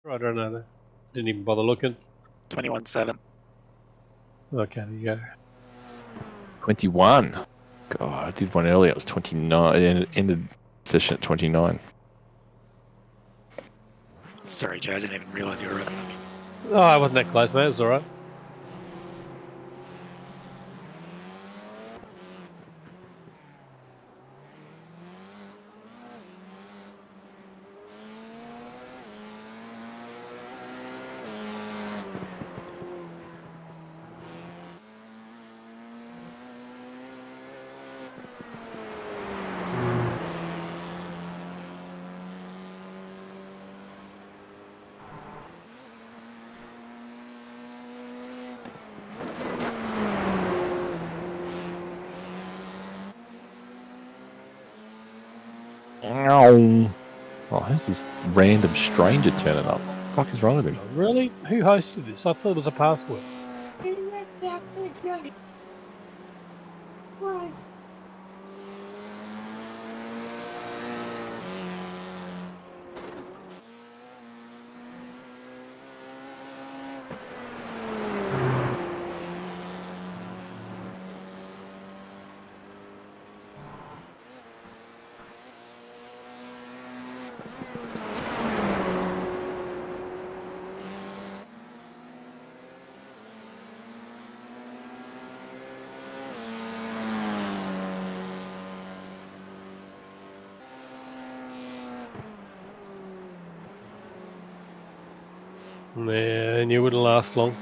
I don't know. Didn't even bother looking. 21.7. Okay, there you go. 21. God, I did one earlier. It was 29. It ended session at 29. Sorry, Joe, I didn't even realise you were right. Oh, I wasn't that close, mate. It was alright. Oh, who's this random stranger turning up? What the fuck is wrong with him? Really? Who hosted this? I thought it was a password. Yeah, I knew it wouldn't last long.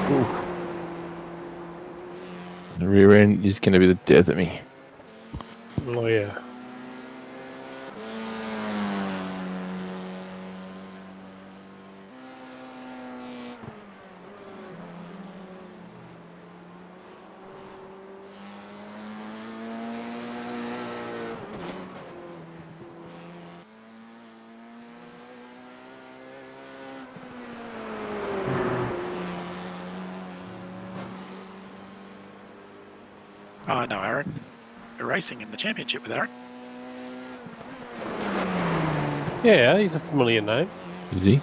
Ooh. The rear end is going to be the death of me. Oh, yeah. Oh, no, Aaron. You're racing in the championship with Aaron. Yeah, he's a familiar name. Is he?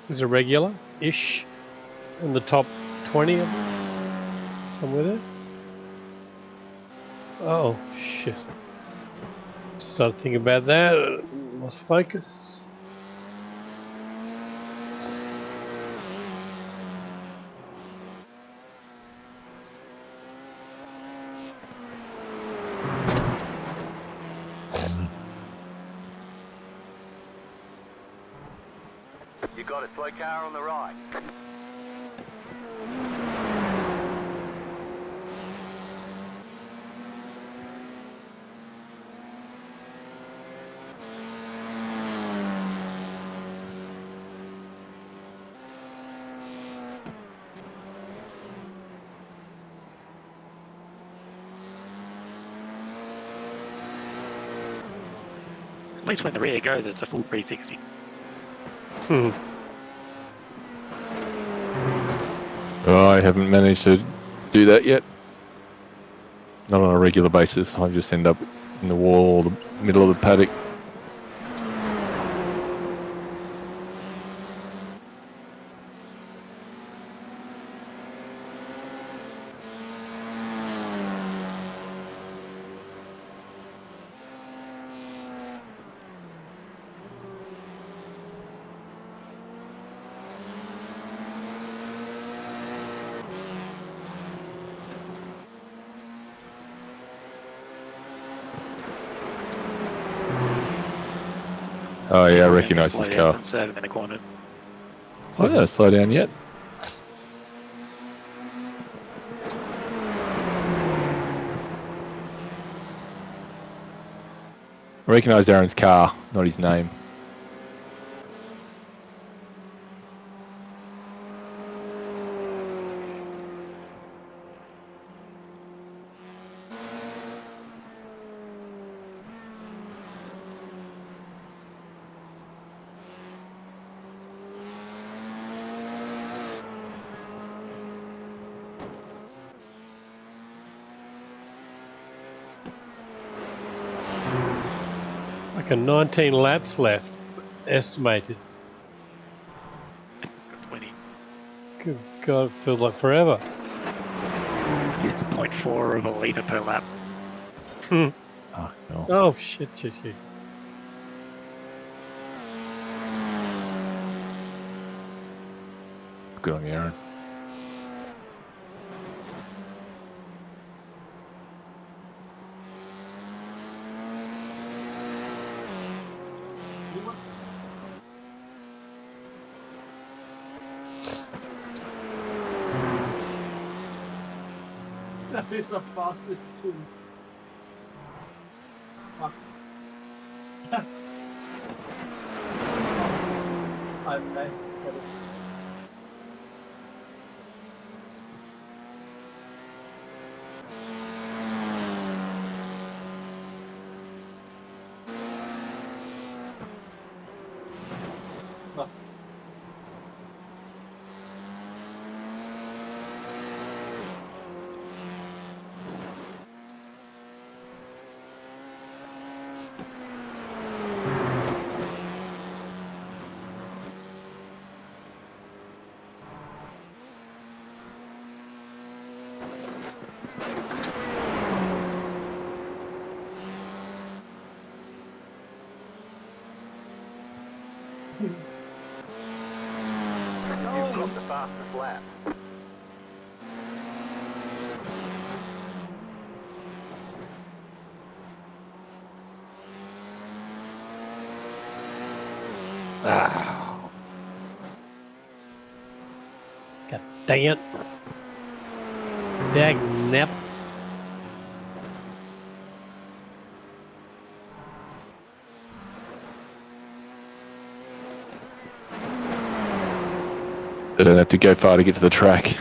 He's a regular-ish in the top 20 of them. Somewhere there. Oh, shit. Started thinking about that. Lost focus. You got it, slow car on the right. At least when the rear goes, it's a full 360. Oh, I haven't managed to do that yet. Not on a regular basis. I just end up in the wall or the middle of the paddock. Oh yeah, I recognise this car. And serve him in the corners. I don't slow down yet. I recognise Aaron's car, not his name. Like a 19 laps left, estimated. Got 20. Good God, it feels like forever. It's 0.4 of a litre per lap. Hmm. Oh, no. Oh, shit. Good on you, Aaron. That is the fastest too. Fuck. Okay. You've got the fastest lap. Ah. God dang it. Dag nap. They don't have to go far to get to the track.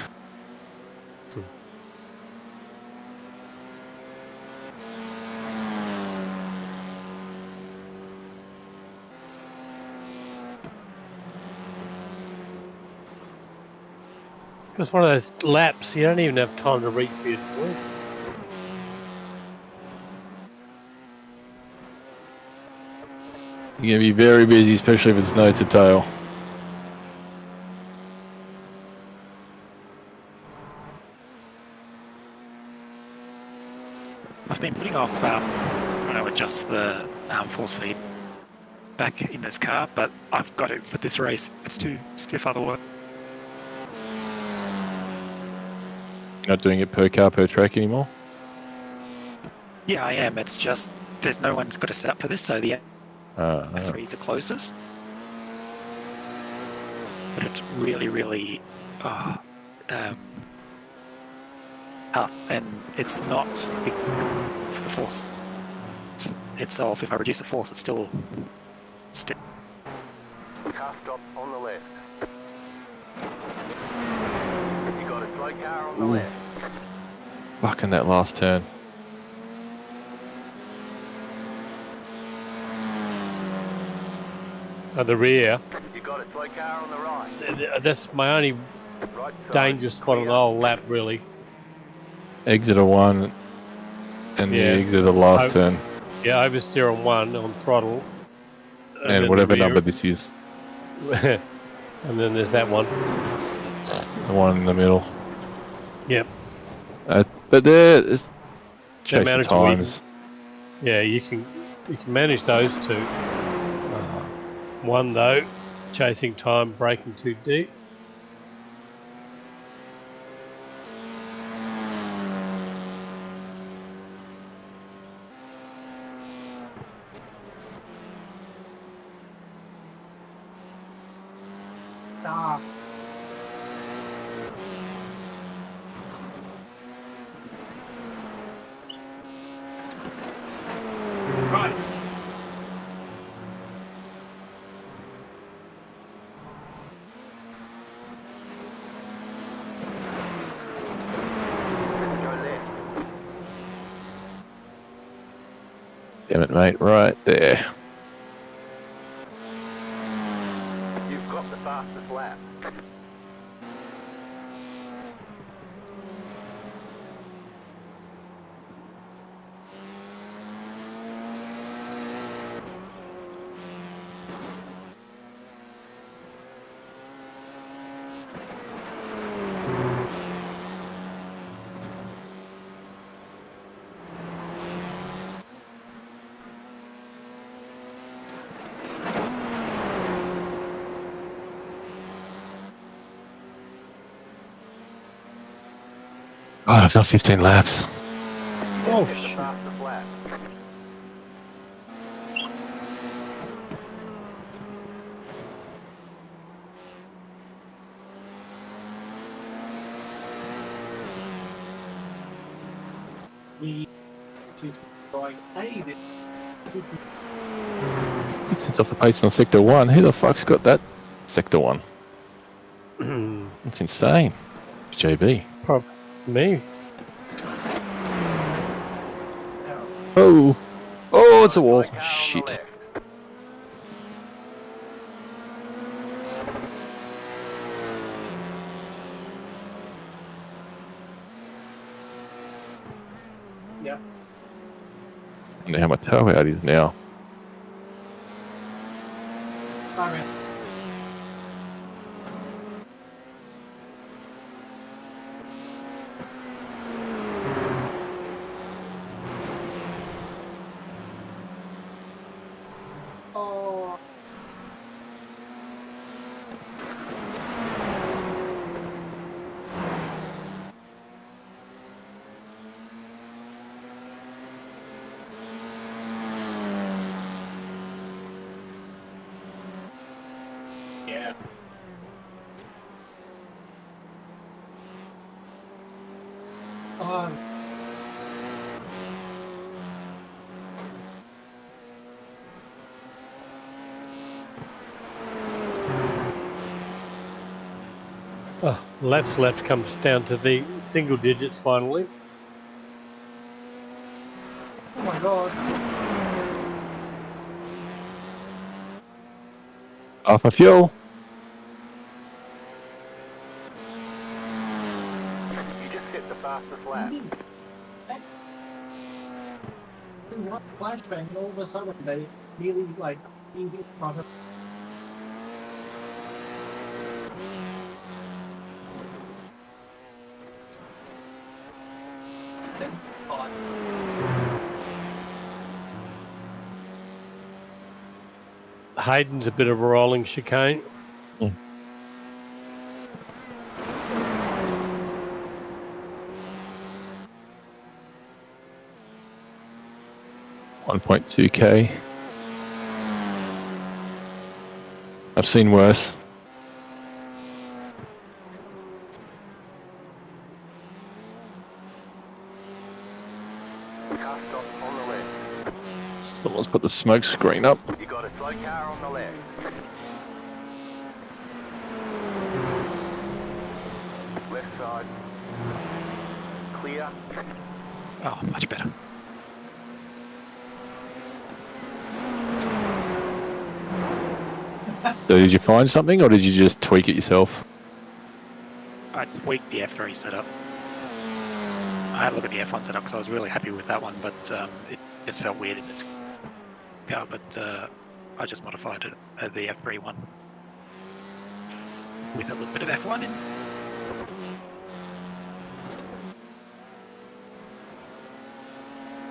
Because one of those laps, you don't even have time to reach the point. You're going to be very busy, especially if it's nose to tail. I've been putting off trying to adjust the force feed back in this car, but I've got it for this race. It's too stiff otherwise. You're not doing it per car, per track anymore? Yeah, I am. It's just there's no one's got a setup for this, so the F3 is the closest. But it's really tough, and it's not because of the force itself. If I reduce the force, it's still stiff. Car stop on the left. You got a slow car on the left. Fucking that last turn. At the rear. You got a slow car on the right. That's my only Right side. dangerous spot on the whole lap, really. Exit of one and Yeah. the exit of the last Oh. turn. Yeah, oversteer on one on throttle. And then the whatever rear. number this is. And then there's that one. The one in the middle. Yep. But there, it's chasing manage to times. Yeah, you can manage those two. One though, chasing time, braking too deep. Ah. Right. Go left. Damn it, mate. Right there. You've got the fastest lap. Oh, I've done 15 laps. Oh, Hit the shit. fastest lap. We should going hey this should be Since off the pace on sector 1. Who the fuck's got that? Sector 1. That's insane. JB. Me. Oh. Oh, it's a wall. Straight car on the Shit. left. yeah. I wonder how my toe out is now. Alright. Oh, yeah. Oh, 'Lap left comes down to the single digits finally. oh my god. Off of fuel. You just hit the fastest lap. What flashbang and all of a sudden they really like in front of Hayden's a bit of a rolling chicane. 1.2k. I've seen worse. Car stop on the left. Someone's put the smoke screen up. You got a slow car on the left. Left side. Clear. Oh, much better. So did you find something or did you just tweak it yourself? I tweaked the F3 setup. I had a look at the F1 setup because I was really happy with that one, but it just felt weird in this car. But I just modified it the F3 one with a little bit of F1 in.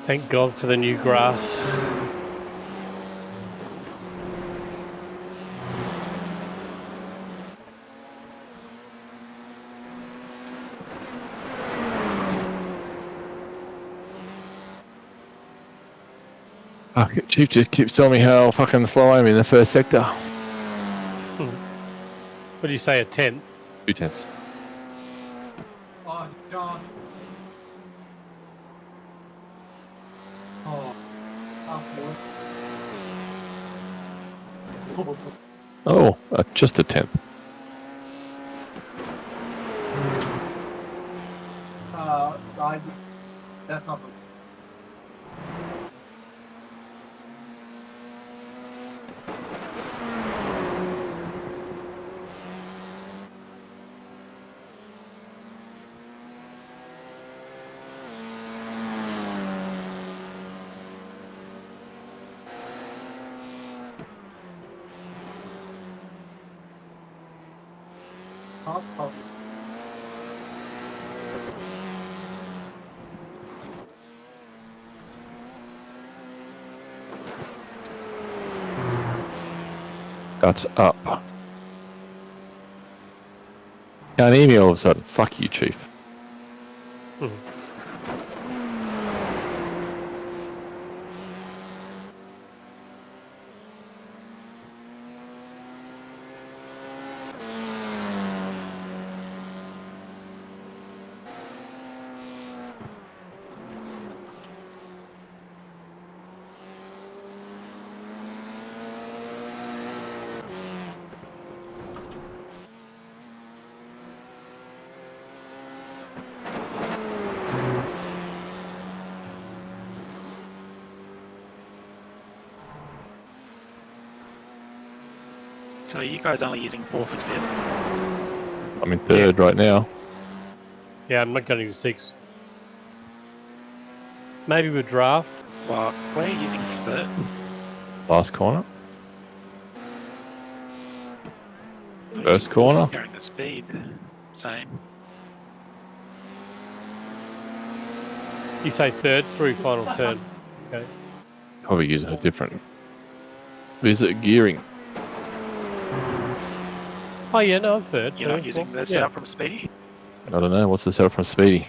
Thank God for the new grass. Oh, Chief just keeps telling me how fucking slow I am in the first sector. What do you say, a 10th? 2/10. oh god. Oh, last one. Oh, just a 10th. That's not the pass. Oh. That's up. Can't hear me all of a sudden. Fuck you, Chief. So are you guys only using 4th and 5th? I'm in third right now. Yeah, I'm not going to 6. Maybe with draft. Well, we're using 3rd. Last corner. We're First using 4th corner. Carrying the speed. Same. You say 3rd through final turn. Okay. Probably using a different. Visit gearing. Oh yeah, no, I'm 3rd. You're too, not using the yeah. setup from Speedy? I don't know. What's the setup from Speedy?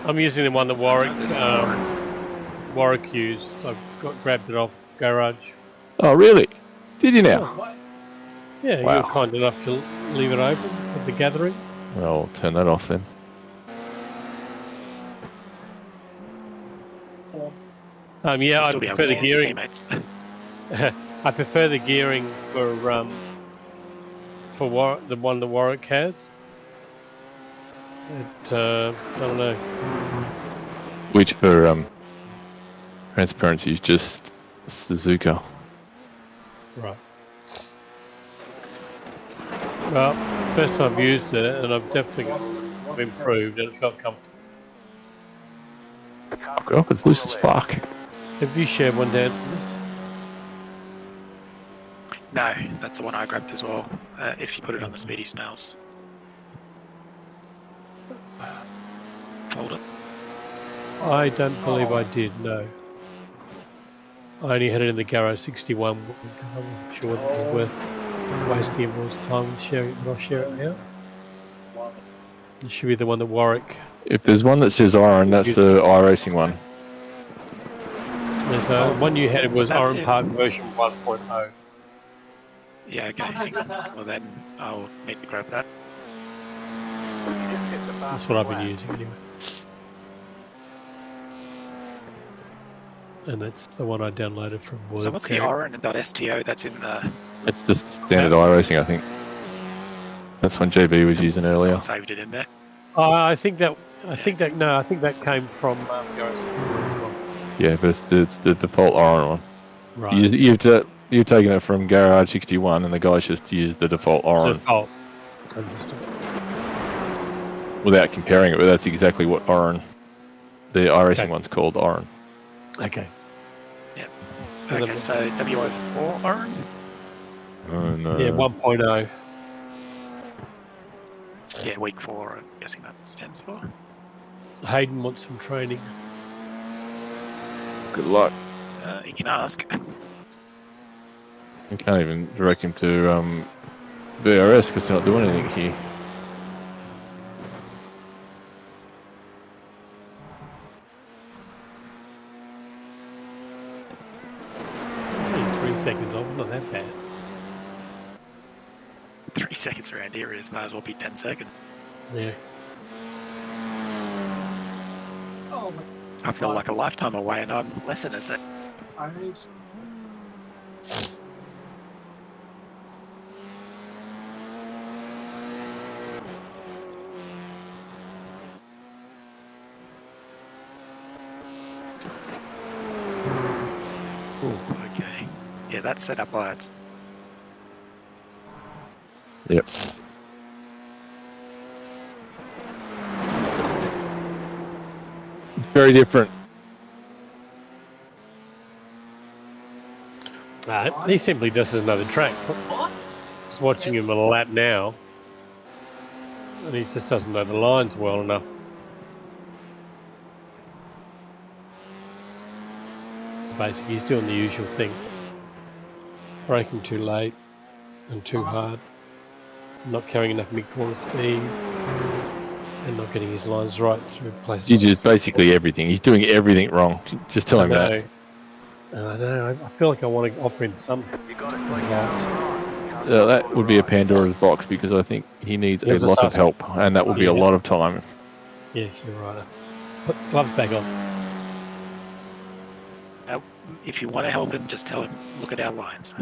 I'm using the one that Warwick There's no Warren. Warwick used. I grabbed it off garage. Oh, really? Did you now? What? Yeah, you Wow. were kind enough to leave it open at the gathering. Well, I'll turn that off then. Or Yeah, You'll I still be able prefer to the see your gearing. teammates. I prefer the gearing for the one that Warwick has. It, I don't know. Which for transparency is just Suzuka. Right. Well, first time I've used it, and I've definitely what's improved, and it felt comfortable. Oh, it's loose as fuck. Have you shared one, Dan? No, that's the one I grabbed as well. If you put it on the Speedy Snails folder. I don't believe I did, no. I only had it in the Garage 61 because I wasn't sure that it was worth wasting everyone's time with sharing it, but I'll share it now. It should be the one that Warwick. If there's one that says iron, that's the iRacing one. There's one you had, it was That's Iron it. Park version 1.0. Yeah, okay. Hang on. Well then, I'll need to grab that. You just hit the That's fastest what I've been lap. using anyway. And that's the one I downloaded from Word. So what's the iron.sto that's in the... It's the standard iRacing, I think. That's one JB was using so earlier. someone saved it in there. I think that came from Garage 61 as well. Yeah, but it's the default iron one. Right. You've taken it from Garage 61, and the guys just used the default iron Default. Understood. without comparing it. But that's exactly what iron, the iRacing Okay. one's called iron. Okay. And Okay, then- so WO4 iron? And, Yeah, 1.0. Yeah, week 4, I'm guessing that stands for. Hayden wants some training. Good luck. You can ask. You can't even direct him to VRS because they're not doing anything here. Only 3 seconds off, not that bad. 3 seconds around here is might as well be 10 seconds. Yeah. Oh, I feel like a lifetime away and I'm less than a sec. Irish. Ooh, okay. Yeah, that's set up lights. Yep. It's very different. He simply just is another track. What? Just watching him on a lap now, and he just doesn't know the lines well enough. Basically, he's doing the usual thing. Braking too late and too hard. Not carrying enough mid-corner speed. and not getting his lines right through places. He's just basically everything. He's doing everything wrong. Just tell I him that. know. I don't know. I feel like I want to offer him some You got to slow advice. down. That would be a Pandora's box because I think he needs Yeah, a lot of help, and that would be a Yeah. lot of time. Yes, you're right. Put gloves back on. If you want to help him, just tell him, look at our lines.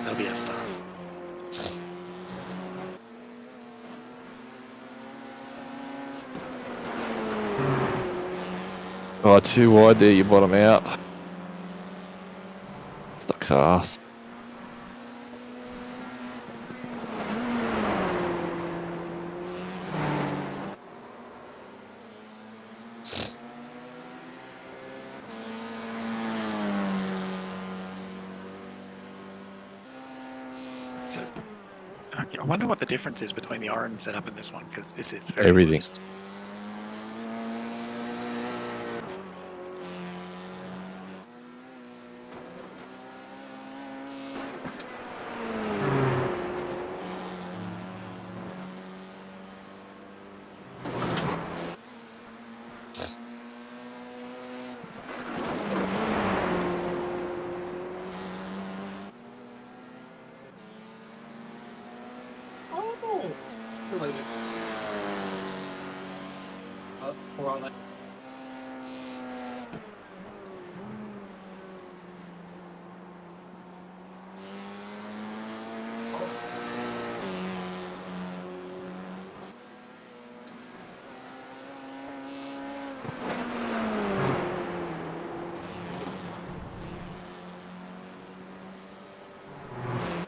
That'll be a start. Oh, too wide there, you bottom out. Sucks ass. So, okay, I wonder what the difference is between the orange setup and this one, because this is very Everything. loose. Oh, related. We're on that.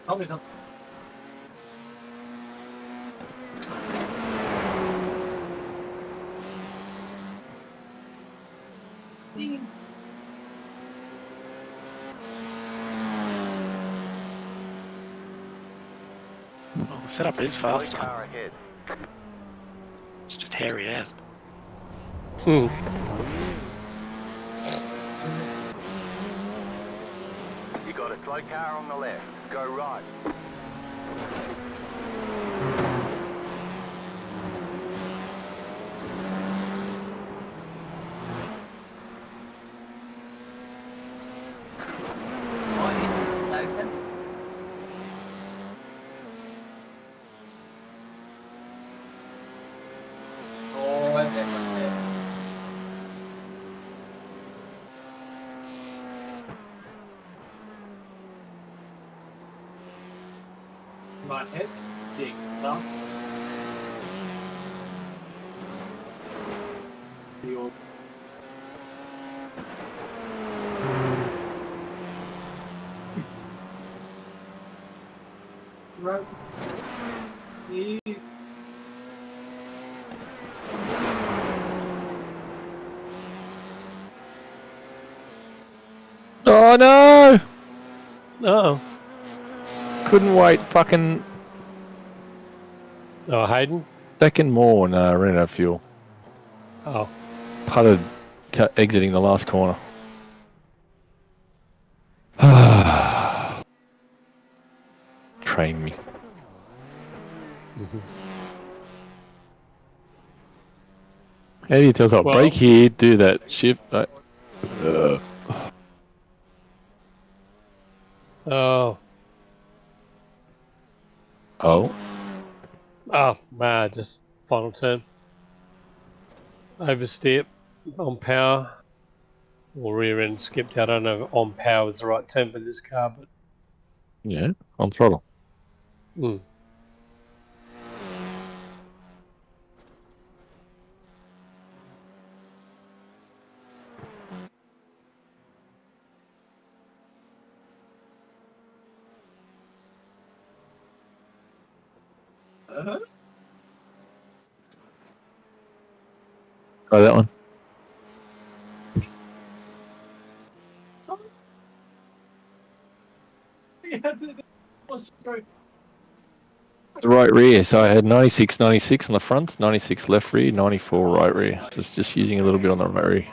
Tell me something. Well, the setup is Slow faster. car ahead. It's just hairy as. Hmm. You got a slow car on the left. Go right. Right head, dig, last. Your right. Yeah. Oh no! Oh. Couldn't wait fucking Oh, Hayden. second more. No, ran out of fuel. Oh. Putted exiting the last corner. Train me. Mhm. How do you tell that? Well- Brake here, do that. Shift. Oh. Oh. Oh, man, just final turn. Overstep on power. Or rear end skipped out. I don't know if on power is the right term for this car, but Yeah, on throttle. mm. Try that one. The right rear. So I had 96, 96 on the front, 96 left rear, 94 right rear. Just using a little bit on the right rear.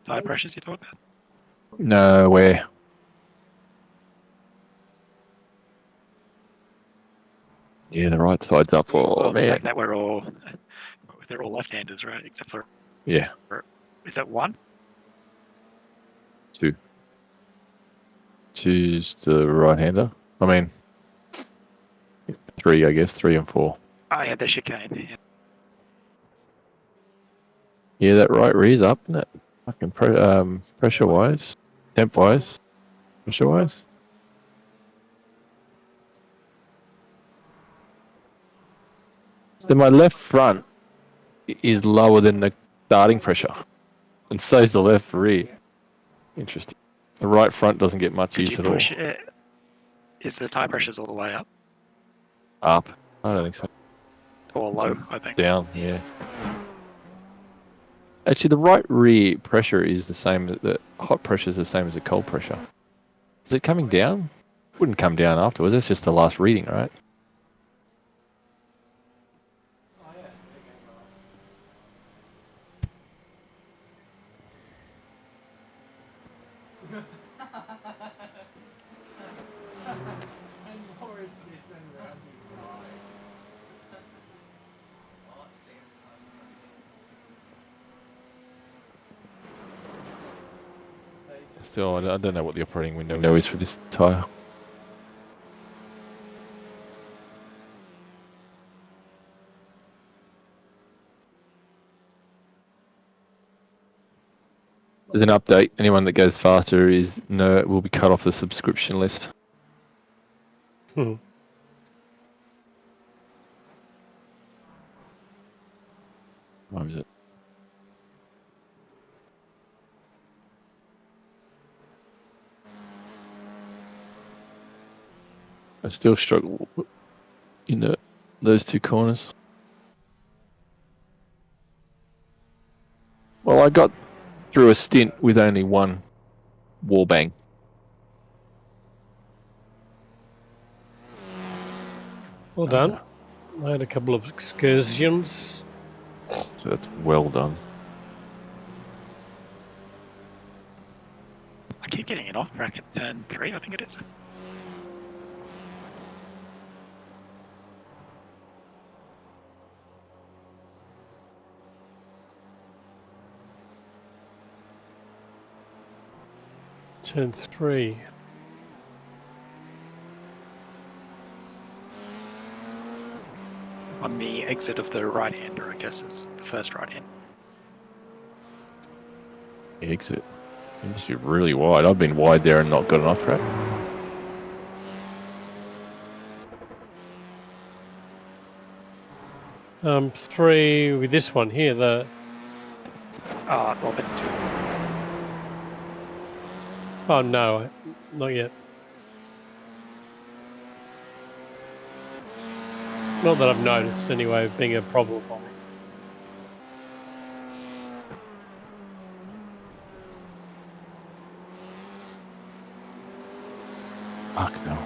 Tire pressures you're talking about? No, where? Yeah, the right side's up. Oh, Well, the man. fact that they're all left-handers, right? Except for, Yeah, is that one? 2. Choose the right-hander. I mean, 3, I guess. 3 and 4. Oh, yeah, they're chicane. Yeah. Yeah, that right rear's up, isn't it? Fucking pressure-wise. Temp-wise. Pressure-wise. So my left front is lower than the starting pressure. And so is the left rear. Interesting. The right front doesn't get much Did use you at all. push it? Is the tire pressures all the way up? Up. I don't think so. Or low, I think. Down, yeah. Actually, the right rear pressure is the same. The hot pressure is the same as the cold pressure. Is it coming down? Wouldn't come down afterwards. That's just the last reading, right? Still, I don't know what the operating window is for this tyre. There's an update. Anyone that goes faster will be cut off the subscription list. Hmm. What is it? I still struggle in those 2 corners. Well, I got through a stint with only 1 wall bang. Well done. I had a couple of excursions. So that's well done. I keep getting it off bracket turn 3, I think it is. Turn 3. On the exit of the right-hander, I guess, is the first right-hand. Exit. It must be really wide. I've been wide there and not got an off track. 3 with this one here. Well, then 2. Oh no, not yet. Not that I've noticed anyway, being a problem for me. Fuck no.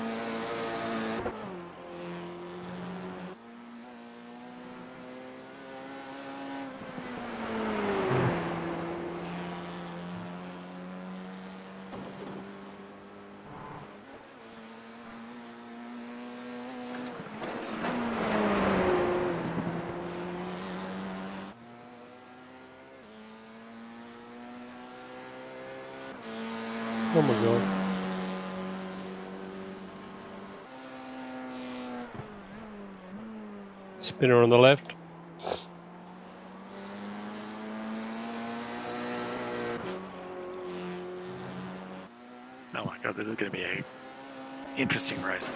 Oh my god. Spinner on the left. Oh my god, this is going to be a interesting race.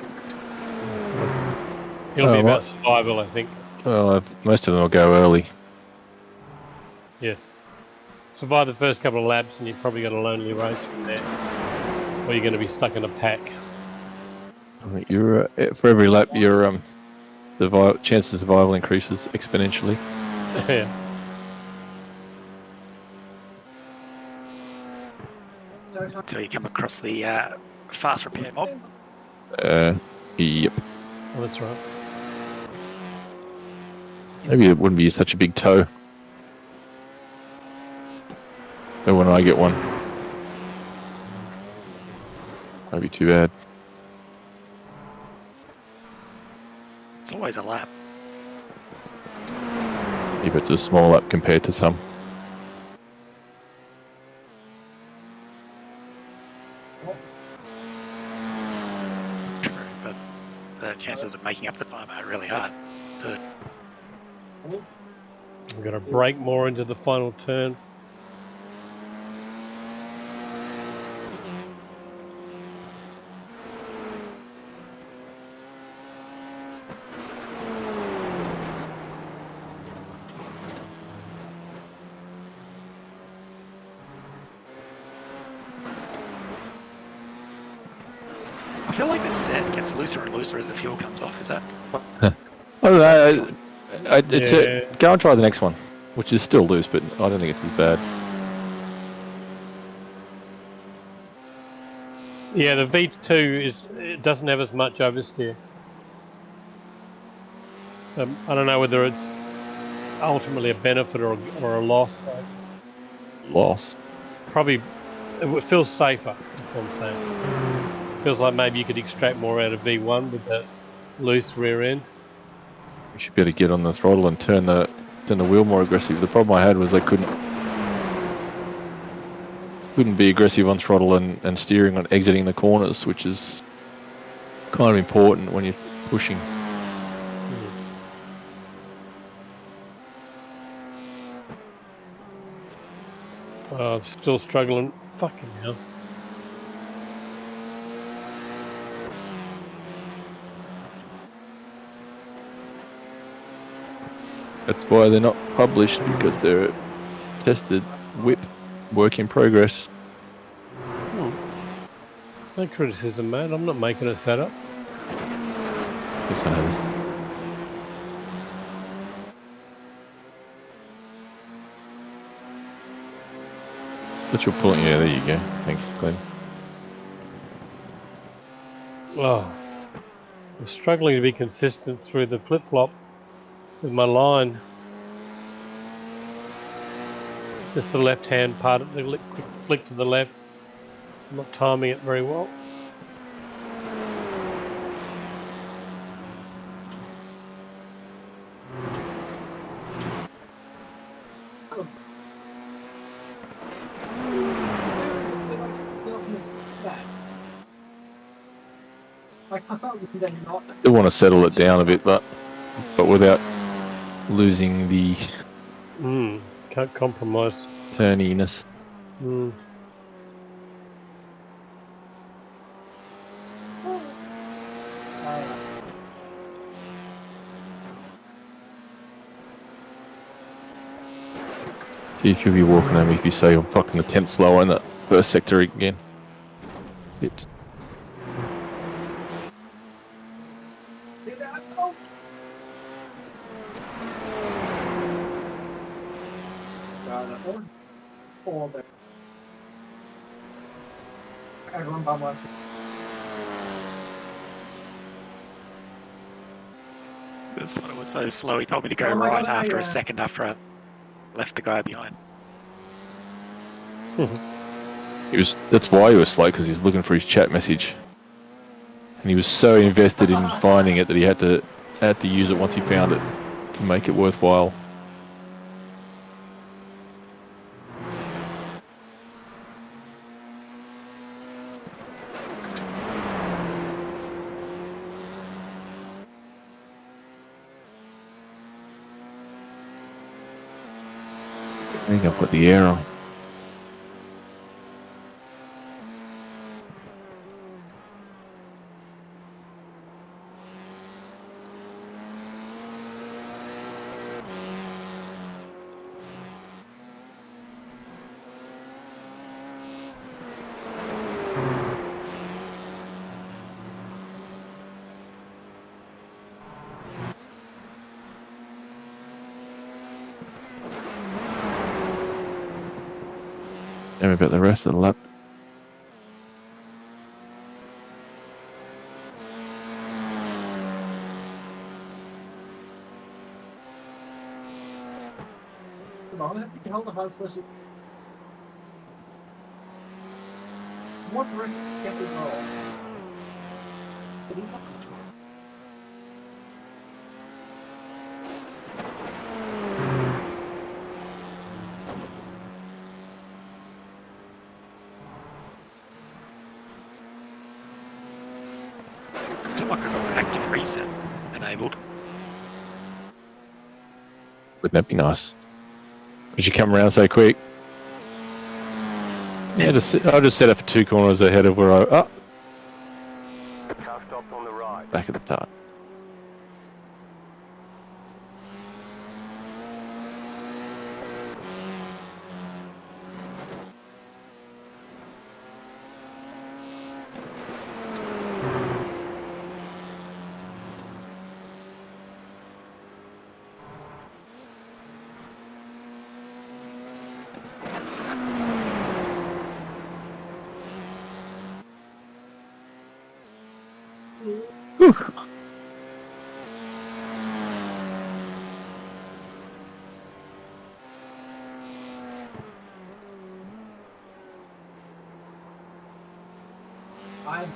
It'll be Oh, about what? survival, I think. Well, most of them will go early. Yes. Survive the first couple of laps and you've probably got a lonely race from there. Or you're going to be stuck in a pack. I think you're for every lap, your chance of survival increases exponentially. Yeah. Until you come across the fast repair mob. Yep. Oh, that's right. Maybe it wouldn't be such a big tow. So when I get one, won't be too bad. It's always a lap. If it's a small lap compared to some. True, but the chances of making up the time are really hard. To, I'm going to brake more into the final turn. I feel like this set gets looser and looser as the fuel comes off. Is that? I don't know. It's Yeah. go and try the next one, which is still loose, but I don't think it's as bad. Yeah, the V2 it doesn't have as much oversteer. I don't know whether it's ultimately a benefit or a loss. Loss. Probably it feels safer. That's what I'm saying. Feels like maybe you could extract more out of V1 with that loose rear end. You should be able to get on the throttle and turn the wheel more aggressive. The problem I had was I couldn't be aggressive on throttle and steering on exiting the corners, which is kind of important when you're pushing. Still struggling. Fucking hell. That's why they're not published, because they're tested whip work in progress. No criticism, mate. I'm not making a setup. Yes, I noticed. But you're pulling. Yeah, there you go. Thanks, Glenn. Oh, I'm struggling to be consistent through the flip-flop with my line. Just the left-hand part of the quick flick to the left. I'm not timing it very well. I can't believe they're not. Still want to settle it down a bit, but without losing the Can't compromise. turniness. See if you'll be walking at me if you say I'm fucking a tenth slower in that first sector again. It. Everyone bum was. This one was so slow. He told me to go Oh my right God, after I, a second after I left the guy behind. That's why he was slow, because he was looking for his chat message, and he was so invested in finding it that he had to use it once he found it to make it worthwhile. I think I'll put the air on. Tell me about the rest of the lap. Hold the hard slushy. What's Rick get the roll? But he's not. I feel like I got an active reset enabled. Wouldn't that be nice? Would you come around so quick? Yeah, I'll just set it for 2 corners ahead of where I. Oh, The car stopped on the right. back at the start. Whew. I.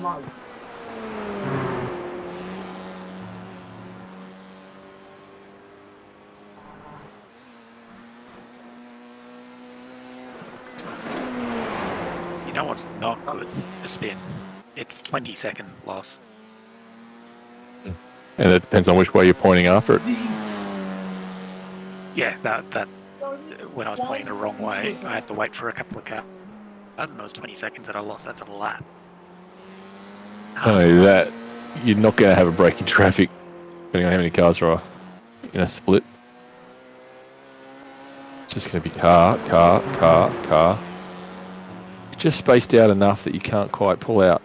My. You know what's not good? A spin. It's 20-second loss. And it depends on which way you're pointing after it. Yeah, that when I was playing the wrong way, I had to wait for a couple of cars, and it was 20 seconds that I lost. That's a lap. Not only that, you're not going to have a break in traffic, depending on how many cars are in a split. It's just going to be car. You're just spaced out enough that you can't quite pull out.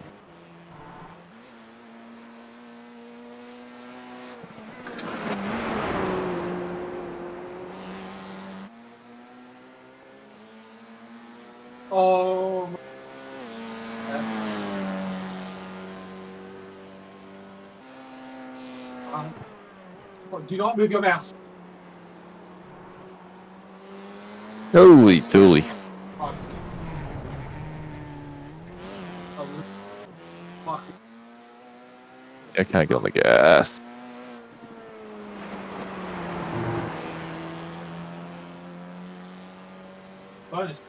Oh. Do not move your mouse. Holy dooly. Oh. Fuck. I can't get on the gas. Bonus.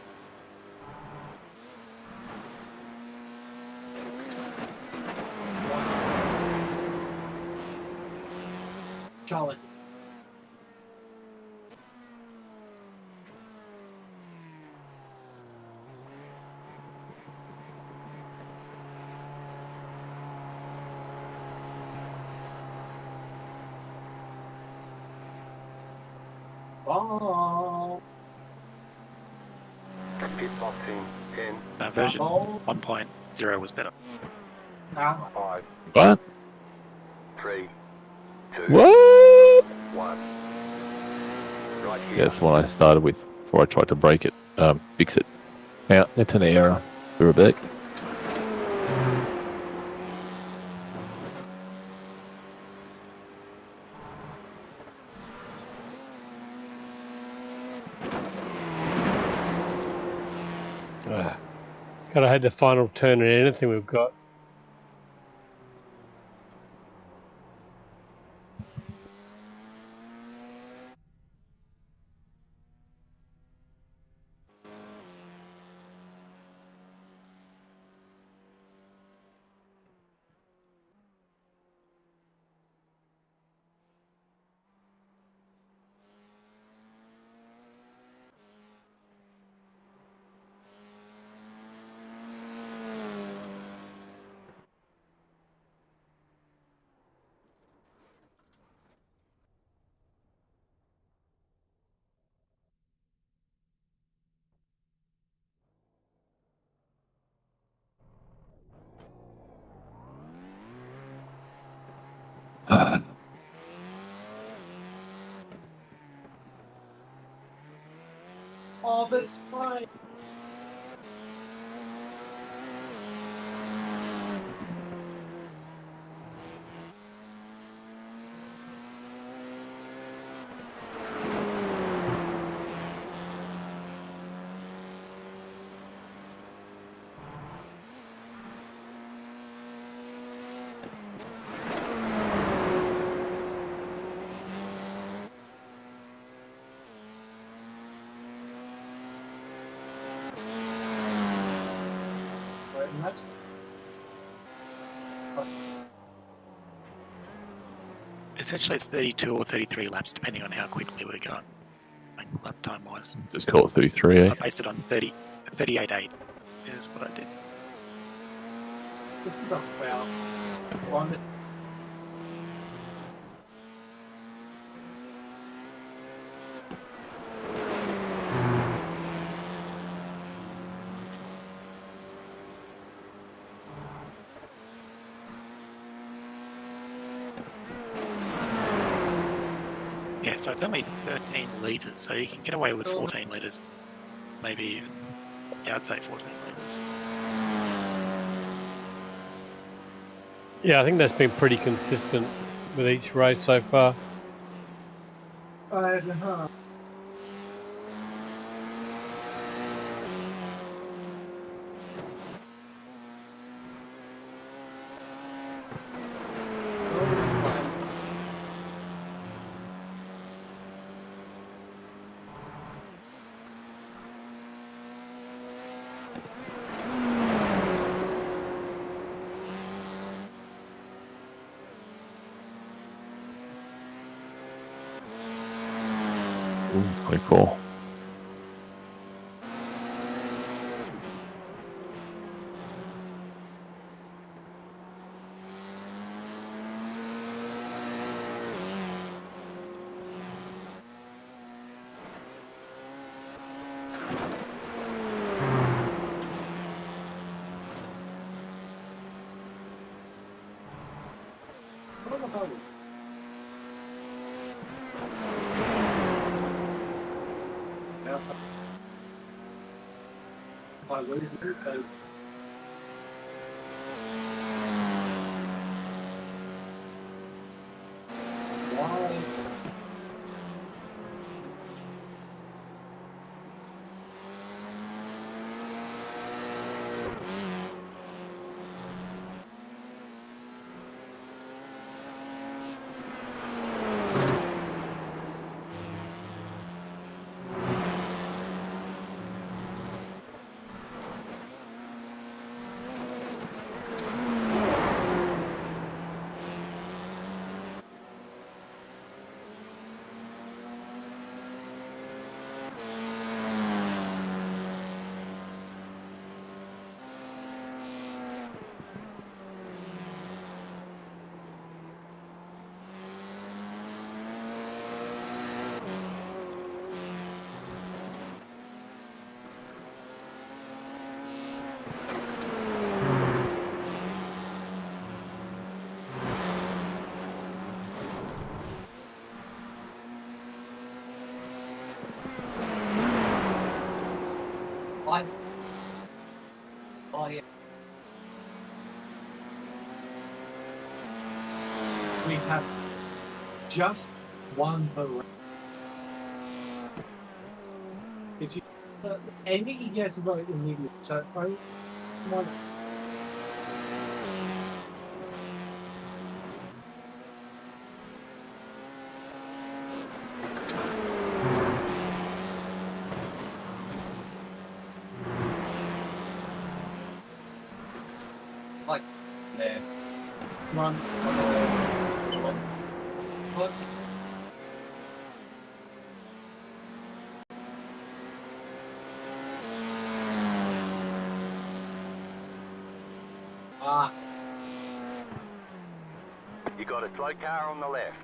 Charlie. Oh. Pit box in 10, That version Oh. 1.0 was better. Now. 5, What? 3, 2, What? 1. Right here. Yeah, that's the one I started with before I tried to break it, fix it. Now, that's an error. We're back. Gotta have the final turn in anything we've got. Oh, that's fine. laps. Essentially, it's 32 or 33 laps, depending on how quickly we're going, lap time wise. Just call it 33, eh? I based it on 38.8 is what I did. This is a well. One. Yeah, so it's only 13 litres, so you can get away with 14 litres. Maybe, yeah, I'd say 14 litres. Yeah, I think that's been pretty consistent with each race so far. Ooh, 24. We have just won the race. If you any yes vote immediately, so vote one. It's like there. Run. Close. Ah. You got a dry car on the left.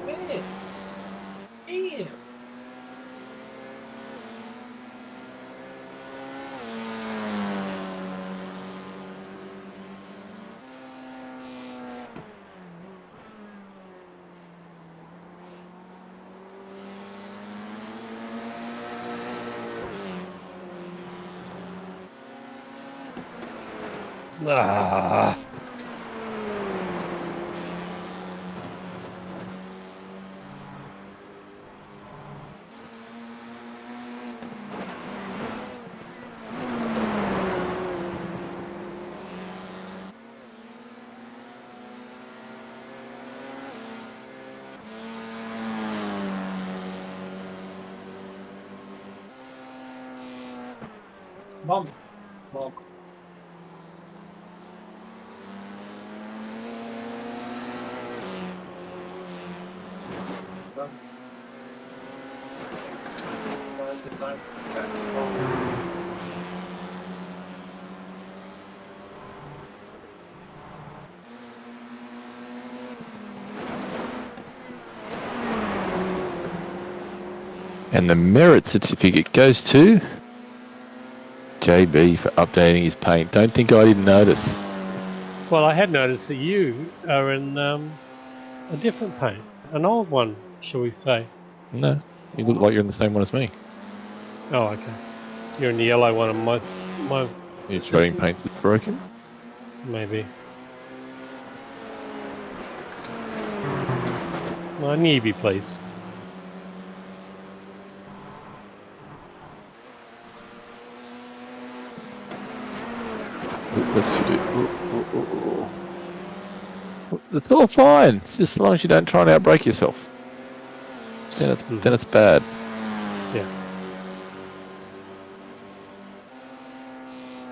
Man. Damn. Ah. Bomb. Bomb. And the merit certificate goes to JB for updating his paint. Don't think I didn't notice. Well, I had noticed that you are in a different paint, an old one, shall we say? No, you look like you're in the same one as me. Oh, okay. You're in the yellow one, and my Your spraying paint is broken. maybe. My newbie, please. Let's do. It's all fine. It's just as long as you don't try and outbreak yourself. Then it's bad. Yeah.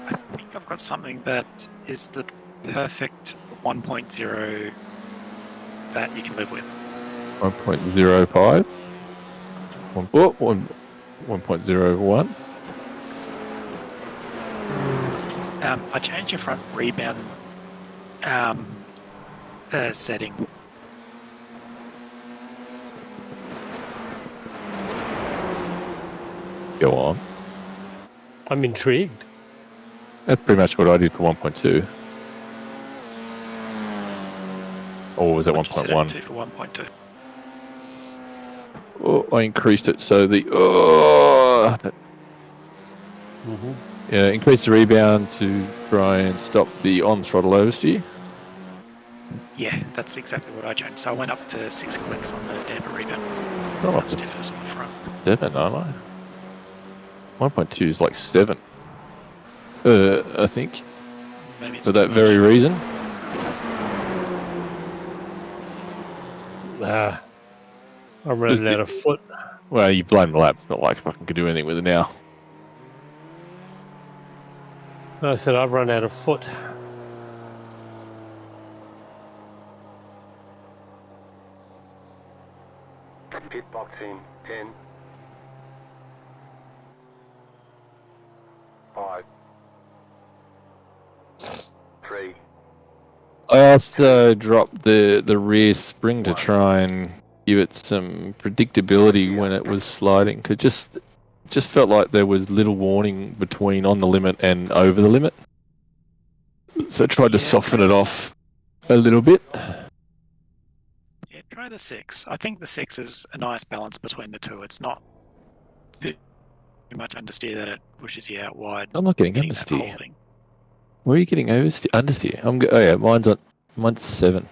I think I've got something that is the perfect 1.0 that you can live with. 1.05. 1.01. I changed your front rebound setting. Go on. I'm intrigued. That's pretty much what I did for 1.2. Or was it What'd you set it 1.1? to for 1.2? Oh, I increased it so the Mm-hmm. yeah, increase the rebound to try and stop the on throttle oversteer. Yeah, that's exactly what I changed. So I went up to 6 clicks on the damper rebound. Oh, That's it's stiffers on the front. 7, aren't I? 1.2 is like 7. I think. Maybe it's For too that very much. reason. I'm running out of foot. Well, you blown the lap. It's not like I fucking could do anything with it now. I said I've run out of foot. Pit box in 10, 5, 3. I also dropped the rear spring to try and give it some predictability when it was sliding. Cause just felt like there was little warning between on the limit and over the limit. So I tried to Yeah, soften try it this. off a little bit. Yeah, try the 6. I think the 6 is a nice balance between the two. It's not too much understeer that it pushes you out wide. I'm not getting Getting that understeer. holding. Where are you getting understeer? Oh yeah, mine's 7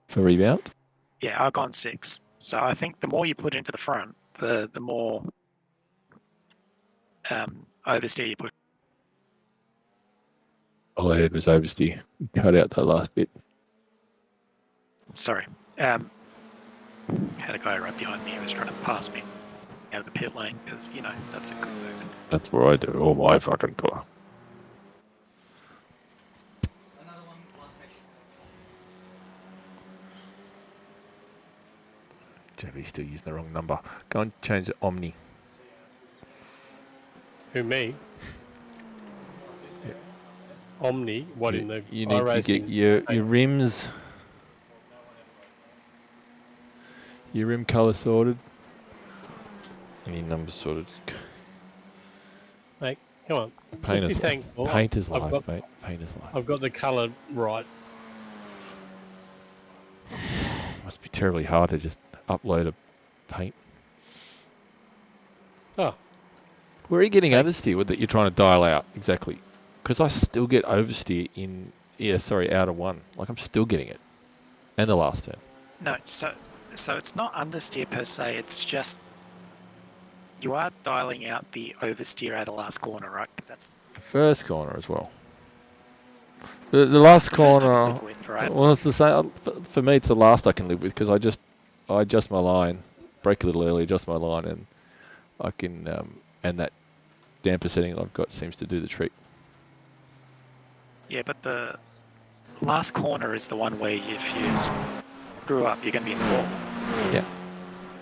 for rebound. Yeah, I've gone 6. So I think the more you put into the front, the more oversteer you put. All I heard was oversteer. Cut out that last bit. Sorry. Had a guy right behind me who was trying to pass me out of the pit lane because, you know, that's a good move. That's where I do all my fucking tour. JB's still using the wrong number. Go and change the Omni. Who, me? Omni? What in the You need to iRacing? get your rims, your rim colour sorted, and your numbers sorted. Mate, come on. Painter's Just be thankful. Painter's I've life, got- mate. Painter's life. I've got the colour right. Must be terribly hard to just upload a paint. Oh. Where are you getting understeer with that you're trying to dial out exactly? Because I still get oversteer in outer one. Like I'm still getting it, and the last turn. No, so it's not understeer per se. It's just you are dialing out the oversteer at the last corner, right? Because that's First corner as well. The last the first I can corner. live with, right? Well, it's the same. For me, it's the last I can live with because I adjust my line, brake a little early, adjust my line, and I can and that damper setting that I've got seems to do the trick. Yeah, but the last corner is the one where if you screw up, you're going to be in the wall.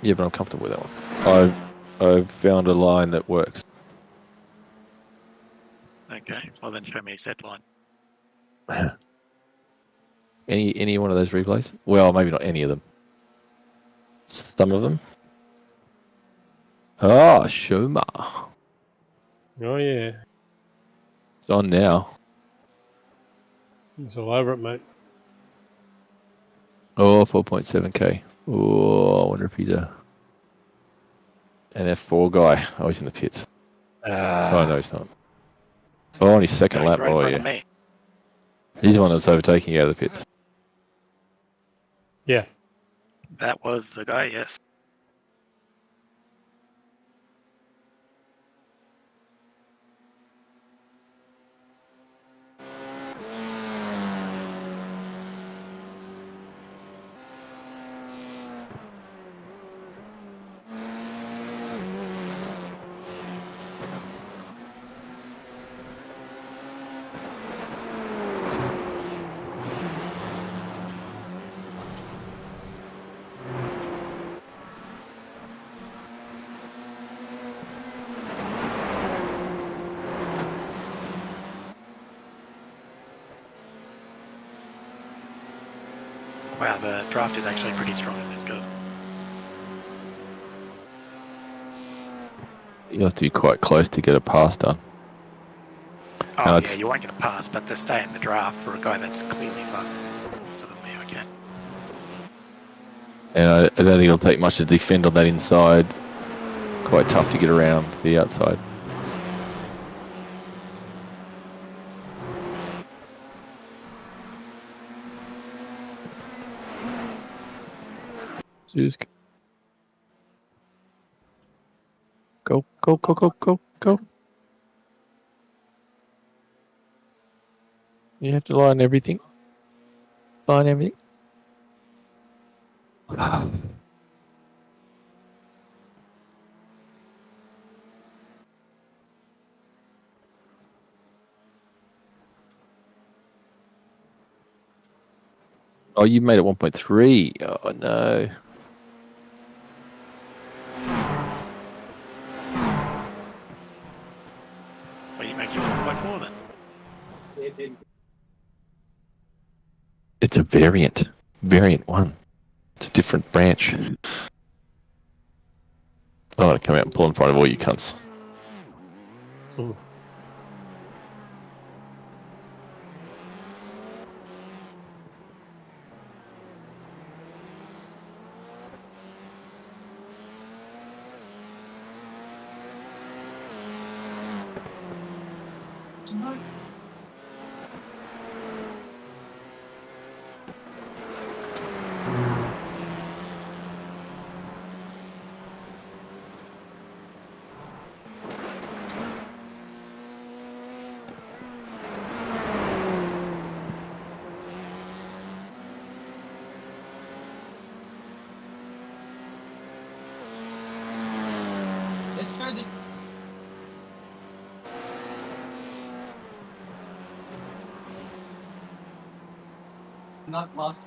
Yeah, but I'm comfortable with that one. I've found a line that works. Okay, well then show me a set line. Any one of those replays? Well, maybe not any of them. Some of them. Ah, Shoma. Oh yeah, It's on now. it's all over it, mate. Oh, 4.7k. Oh, I wonder if he's an F4 guy. Oh, he's in the pits. Oh, no, he's not. Oh, on his second No, he's lap. right in Oh, front yeah. of me. He's the one that's overtaking you out of the pits. Yeah. That was the guy, yes. Wow, the draft is actually pretty strong in this, guys. You have to be quite close to get a pass done. Oh, No, yeah, it's- you won't get a pass, but to stay in the draft for a guy that's clearly faster than me, okay. And I don't think it'll take much to defend on that inside. Quite tough to get around the outside. Zeus. Go, go, go, go, go, go. You have to line everything. Line everything. Oh, you made it 1.3. Oh, no. Well, you make it 1.4 then. It didn't. It's a variant. Variant 1. It's a different branch. I'm going to come out and pull in front of all you cunts. Ooh. No. Let's try this. Not lost.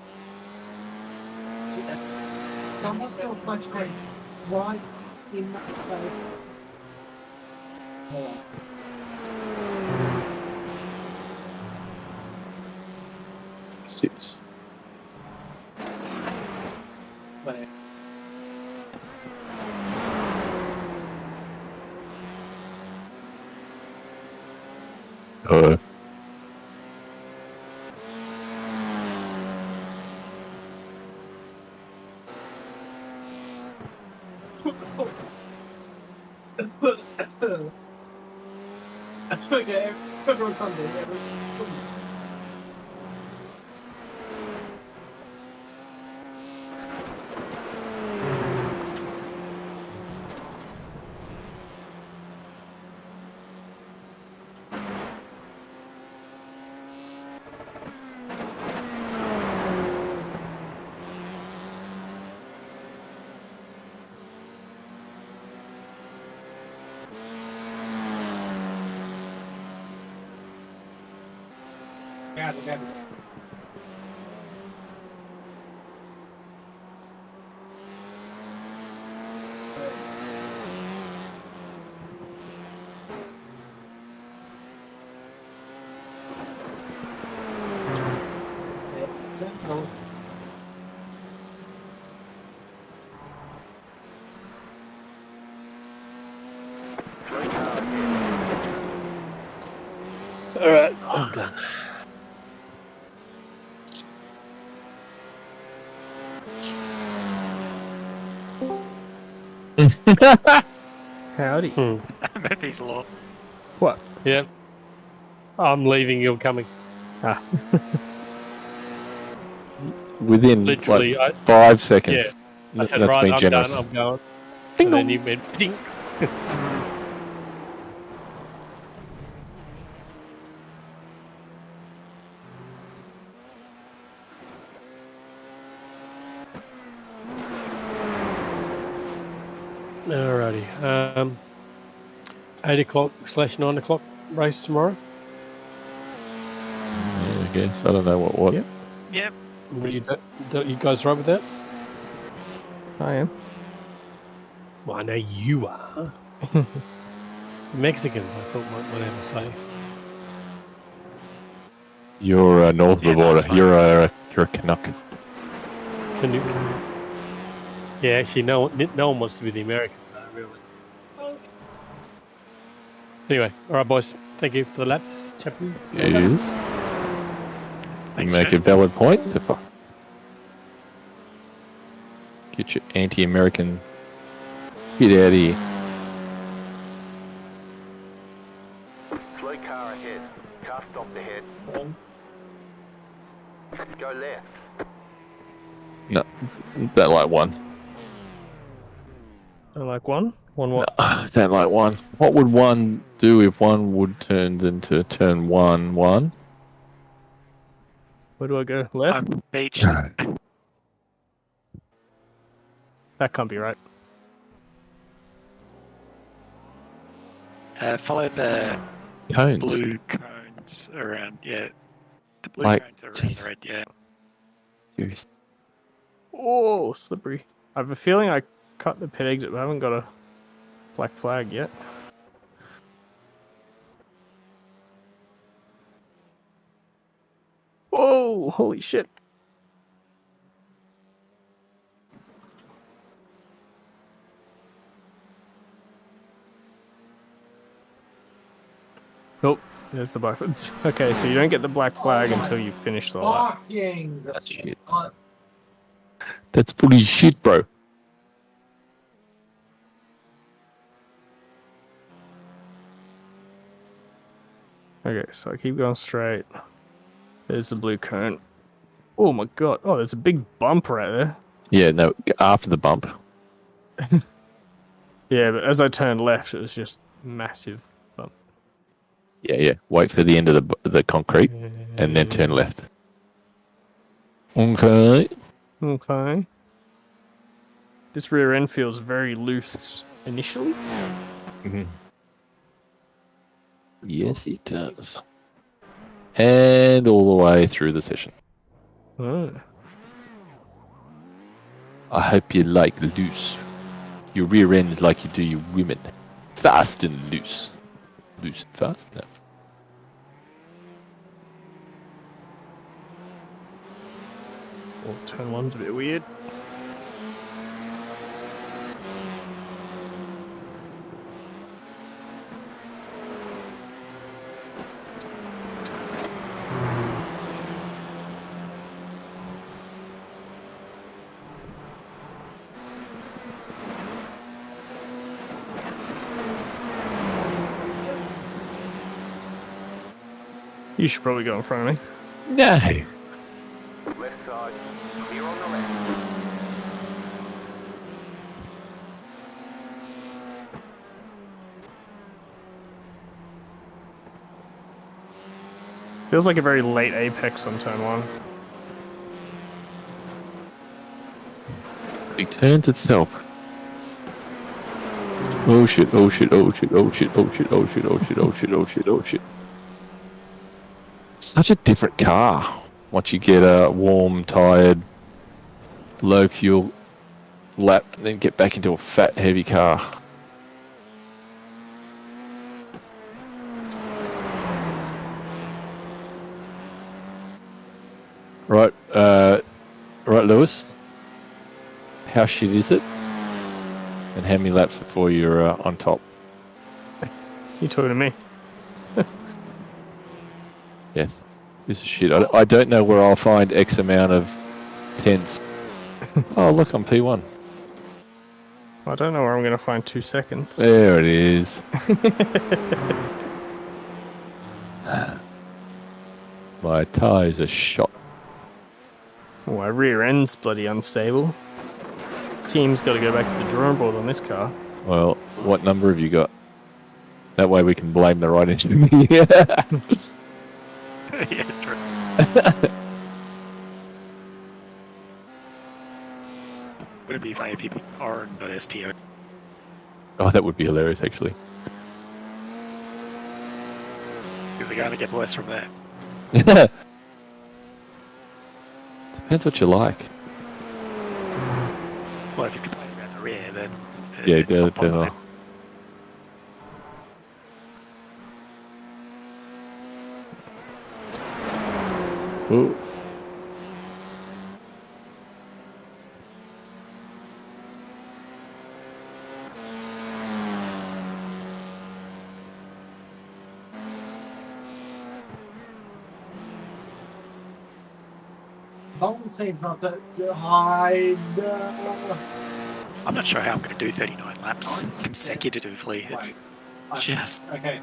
Someone's got a flashbang right in that place. Hold on. Six. Whatever. That's okay. Everyone comes in. Gabby. Sentinel. Slow car ahead. Alright, I'm done. Howdy. Murphy's Law. What? Yeah. I'm leaving, you're coming. Within Literally, like 5 seconds. yeah. I said, That's right, been I'm generous. done, I'm going. Ding And then dong. you went, ding. Alrighty. 8 o'clock / 9 o'clock race tomorrow. Yeah, I guess. I don't know what. Yep. Yep. What you guys right with that? I am. Well, I know you are. Mexicans, I thought might have a say. You're north of Yeah, the no, border. it's fine. You're a Canuck. Canuck. Yeah, actually, no one wants to be the Americans, though, really. Anyway, all right, boys. Thank you for the laps, chappies. Yes. You Thanks, make a Jay. valid point. Get your anti-American shit out of here. Slow car ahead. Car stopped ahead. Go left. Don't like one. I like one. One what? Don't like one. What would one do if one would turned into turn 1-1? Where do I go? Left? Beach. That can't be right. Follow the Cones. blue cones around. Yeah. The blue Like, cones around jeez. the red. Yeah. Serious. Oh, slippery. I have a feeling I cut the pit exit, but I haven't got a black flag yet. Whoa, holy shit. Nope, there's the black flag. Okay, so you don't get the black flag until you finish the lap. Fucking. That's shit. God. That's fully shit, bro. Okay, so I keep going straight. There's the blue cone. Oh my god. Oh, there's a big bump right there. Yeah, no, after the bump. Yeah, but as I turned left, it was just massive bump. Yeah. Wait for the end of the concrete and then turn left. Okay. Okay. This rear end feels very loose initially. Mhm. Yes, it does. And all the way through the session. Oh. I hope you like loose. Your rear end is like you do your women. Fast and loose. Loose and fast? No. Well, turn one's a bit weird. You should probably go in front of me. No. Left side. Clear on the left. Feels like a very late apex on turn one. It turns itself. Oh shit, oh shit, oh shit, oh shit, oh shit, oh shit, oh shit, oh shit, oh shit, oh shit. such a different car once you get a warm, tired, low fuel lap and then get back into a fat, heavy car. Right, right, Lewis. How shit is it? And how many laps before you're on top? You talking to me? Yes, this is shit. I don't know where I'll find X amount of tenths. Oh, look, I'm P1. I don't know where I'm going to find 2 seconds. There it is. My tyres are shot. Oh, my rear end's bloody unstable. Team's got to go back to the drawing board on this car. Well, what number have you got? That way we can blame the right engineer. Yeah, true. Would it be funny if you picked Oren.sto? Oh, that would be hilarious, actually. Because it only gets worse from there. Depends what you like. Well, if he's complaining about the rear, then Yeah, it's not they're positive. not. Ooh. Bolton seems not to hide. I'm not sure how I'm going to do 39 laps consecutively. It's just Okay.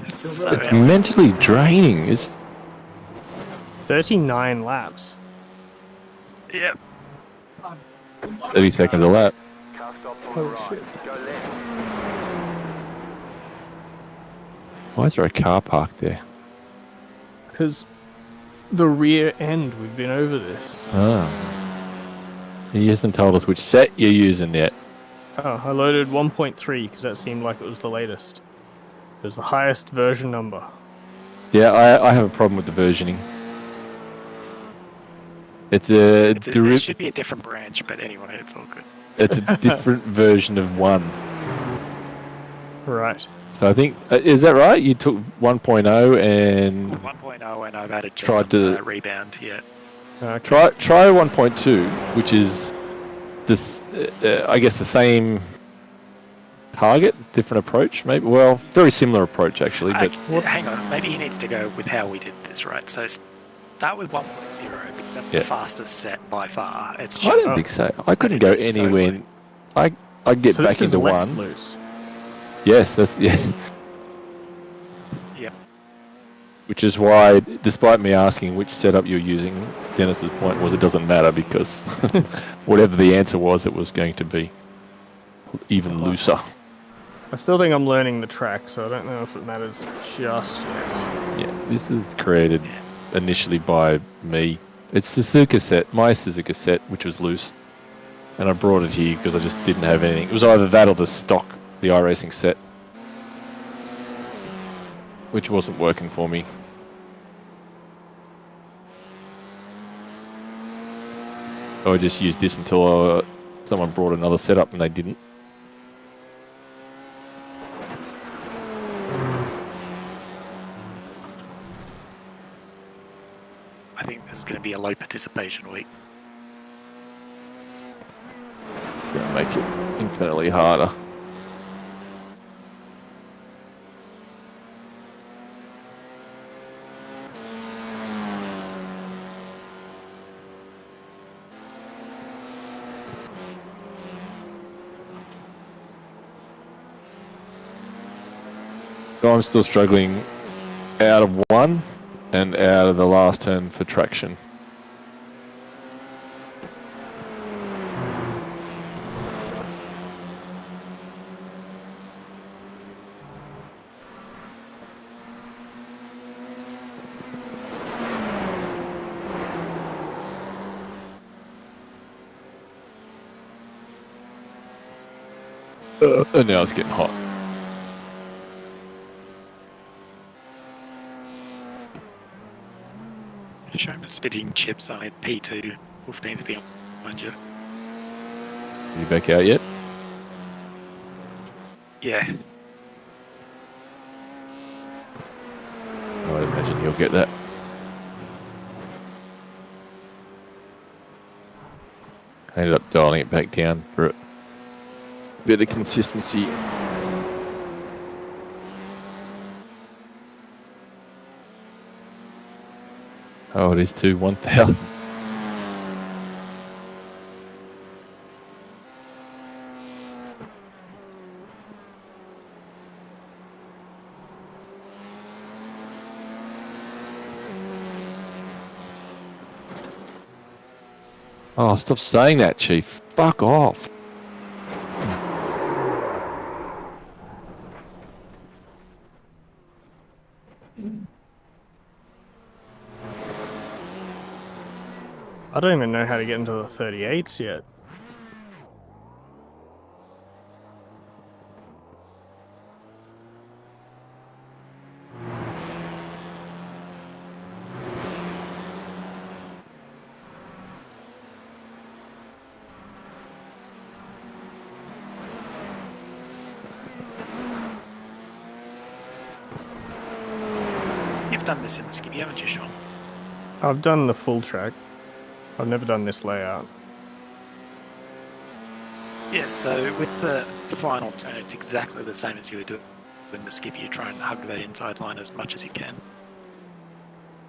so It's mentally draining. It's 39 laps. yeah. 30 seconds a lap. Car stop on Oh, the right. shit. Go left. Why is there a car parked there? Because the rear end, we've been over this. Ah. He hasn't told us which set you're using yet. Oh, I loaded 1.3 because that seemed like it was the latest. It was the highest version number. Yeah, I have a problem with the versioning. It's a It should be a different branch, but anyway, it's all good. it's a different version of 1. Right. So I think is that right? You took 1.0 and 1.0 and I've added just Tried some to- rebound here. Okay. try 1.2, which is this I guess the same target, different approach, maybe. Well, very similar approach actually, but Hang on, maybe he needs to go with how we did this, right? So start with 1.0 because that's Yeah. the fastest set by far. It's I just don't think so. I couldn't go It's so anywhere. good. I'd get So back this is into less 1. loose. Yes, that's yeah. Yep. Which is why, despite me asking which setup you're using, Dennis's point was it doesn't matter because whatever the answer was, it was going to be even looser. I still think I'm learning the track, so I don't know if it matters just yet. Yeah, this is created initially by me. It's the Suzuka set, my Suzuka set, which was loose, and I brought it here because I just didn't have anything. It was either that or the stock, the iRacing set, which wasn't working for me. So I just used this until someone brought another setup and they didn't. I think this is going to be a low participation week. Gonna make it infinitely harder. So I'm still struggling out of 1 and out of the last turn for traction. And now it's getting hot. Show me spitting chips. I had P2, 15th behind you. Are you back out yet? Yeah. I would imagine he'll get that. I ended up dialing it back down for a bit of consistency. Oh, it is too 1,000. Oh, stop saying that, Chief. Fuck off. I don't even know how to get into the 38s yet. You've done this in the Skippy, haven't you, Sean? I've done the full track. I've never done this layout. Yes, so with the final turn, it's exactly the same as you were doing in the Skippy. You try and hug that inside line as much as you can.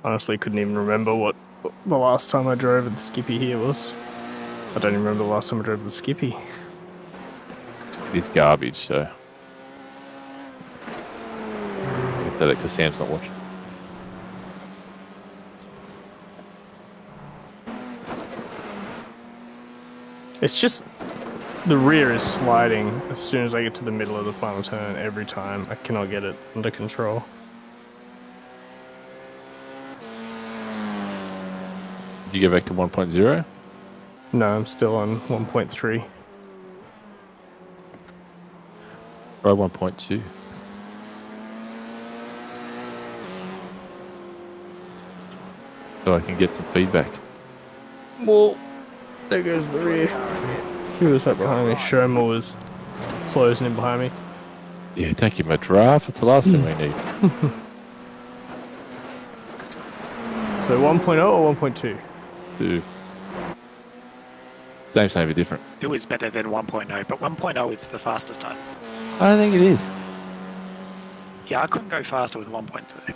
Honestly, couldn't even remember what the last time I drove the Skippy here was. I don't even remember the last time I drove the Skippy. It is garbage, so. I can say that because Sam's not watching. It's just the rear is sliding as soon as I get to the middle of the final turn every time. I cannot get it under control. Did you go back to 1.0? No, I'm still on 1.3. Try 1.2. So I can get some feedback. Well, there goes the rear. Who was that behind me? Sherma was closing in behind me. Yeah, don't give him a draft. It's the last thing we need. So 1.0 or 1.2? Two. Same, but different. Who is better than 1.0? But 1.0 is the fastest time. I don't think it is. Yeah, I couldn't go faster with 1.2.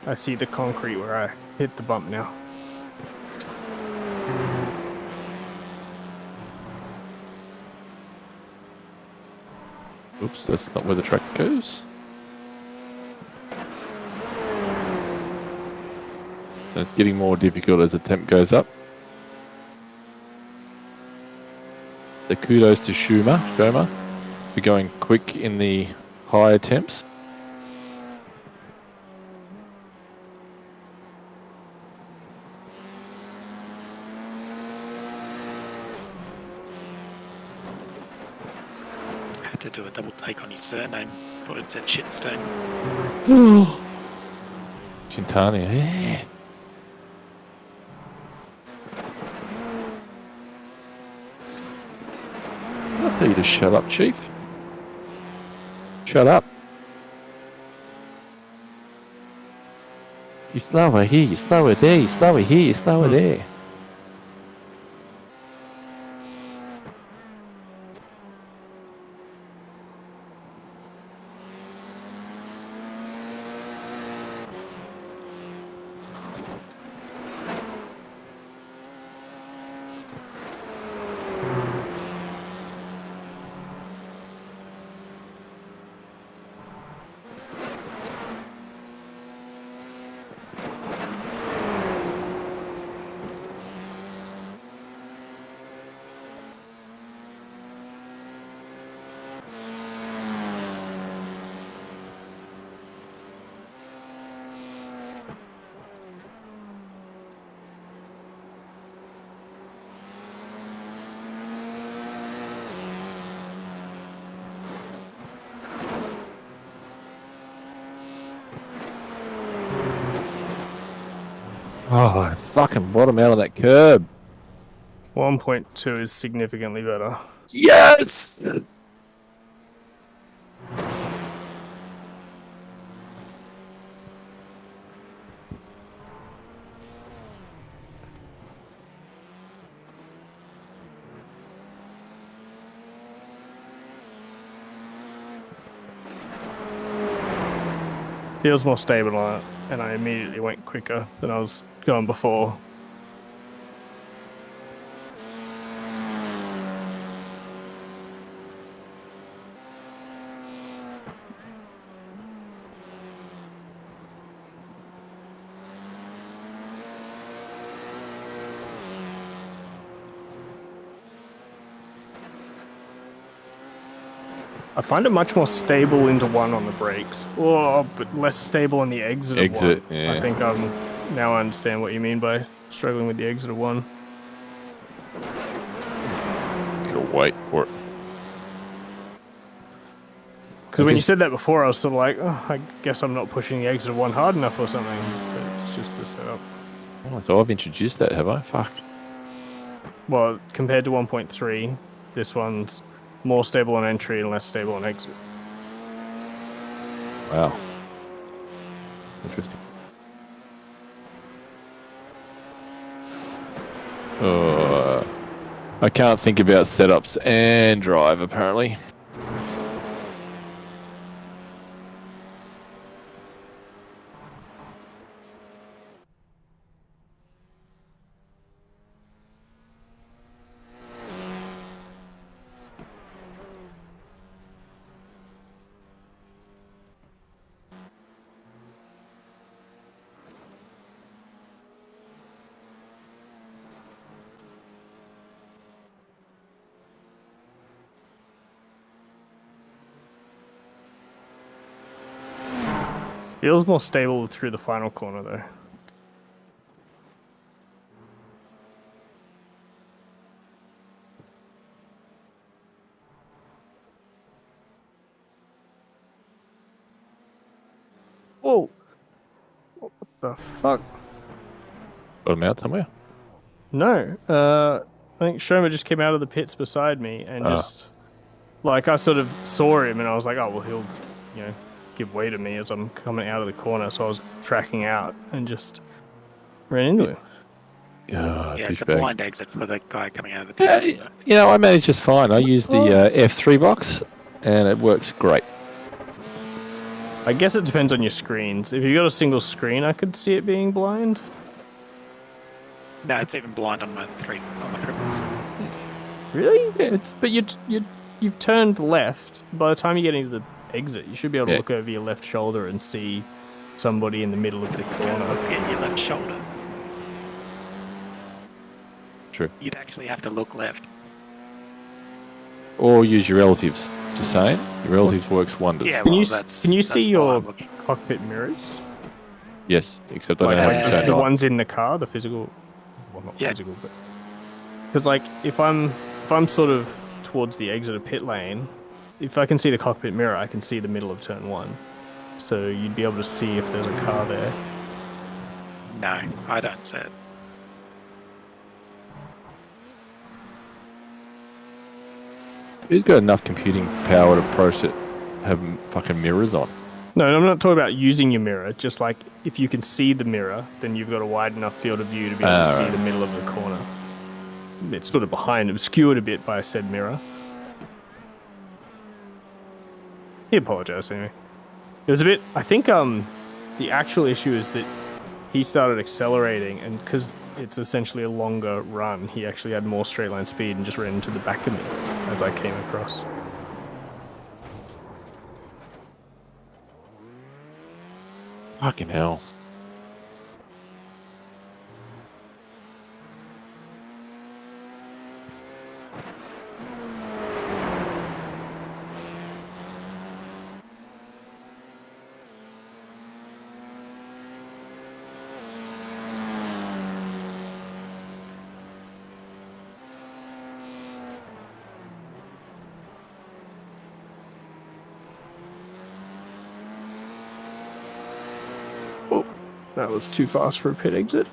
I see the concrete where I hit the bump now. Oops, that's not where the track goes. And it's getting more difficult as the temp goes up. So kudos to Shoma for going quick in the higher temps. Had to do a double take on his surname. Thought it said Shitstone. Chintani, yeah. I'll tell you to shut up, Chief. Shut up. You slower here, you slower there, you slower here, you slower there. Oh, fucking bottom out of that curb. 1.2 is significantly better. Yes! Feels more stable on it, and I immediately went quicker than I was going before. I find it much more stable into one on the brakes. Oh, but less stable on the exit of one. Exit, yeah. I think now I understand what you mean by struggling with the exit of one. Gotta wait for it. Because when you said that before, I was sort of like, oh, I guess I'm not pushing the exit of one hard enough or something. But it's just the setup. Oh, so I've introduced that, have I? Fuck. Well, compared to 1.3, this one's more stable on entry and less stable on exit. Wow. Interesting. I can't think about setups and drive, apparently. Feels more stable through the final corner, though. Whoa! What the fuck? Got him out somewhere? No, I think Shoma just came out of the pits beside me and just, like, I sort of saw him and I was like, oh, well, he'll, you know, give way to me as I'm coming out of the corner. So I was tracking out and just ran into him. Oh, Yeah, it's a douchebag. blind exit for the guy coming out of the pit. Yeah, you know, I manage just fine. I use the F3 box, and it works great. I guess it depends on your screens. If you've got a single screen, I could see it being blind. No, it's even blind on my triples. Really? Yeah. But you've turned left. By the time you get into the exit, you should be able to Yeah. look over your left shoulder and see somebody in the middle of the corner. Look at your left shoulder. True. You'd actually have to look left. Or use your relatives. Just saying, your relatives works wonders. Yeah, Can well, you that's can you that's see why your I'm looking. cockpit mirrors? Yes, except I Like, don't have like to the, turn the it on. ones in the car, the physical. Well, not Yeah. physical, but because like if I'm sort of towards the exit of pit lane, if I can see the cockpit mirror, I can see the middle of turn one. So you'd be able to see if there's a car there. No, I don't see it. Who's got enough computing power to process have fucking mirrors on? No, I'm not talking about using your mirror. Just like if you can see the mirror, then you've got a wide enough field of view to be able to see right. the middle of the corner. It's sort of behind, obscured a bit by said mirror. He apologized anyway. It was a bit. I think the actual issue is that he started accelerating, and because it's essentially a longer run, he actually had more straight line speed and just ran into the back of me as I came across. Fucking hell. That was too fast for a pit exit.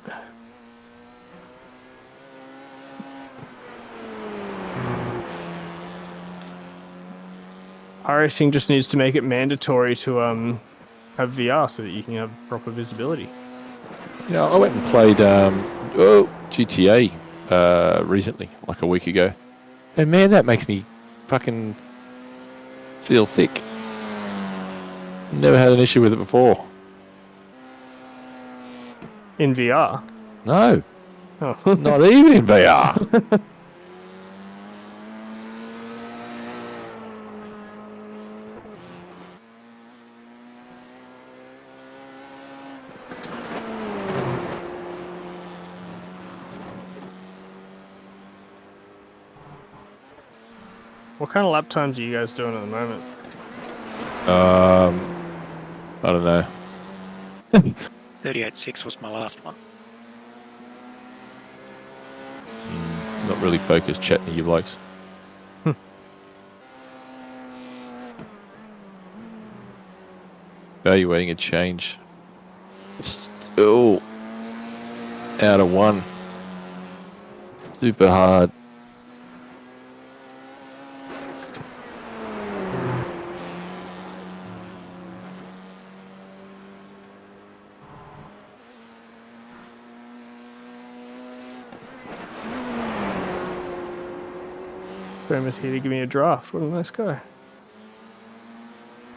iRacing just needs to make it mandatory to have VR so that you can have proper visibility. You know, I went and played GTA recently, like a week ago, and man, that makes me fucking feel sick. Never had an issue with it before. In VR? No, Oh. not even in VR. What kind of lap times are you guys doing at the moment? I don't know. 38.6 was my last one. Not really focused chatting to you blokes. Evaluating a change. Still out of one. Super hard. Famous here to give me a draft. What a nice guy.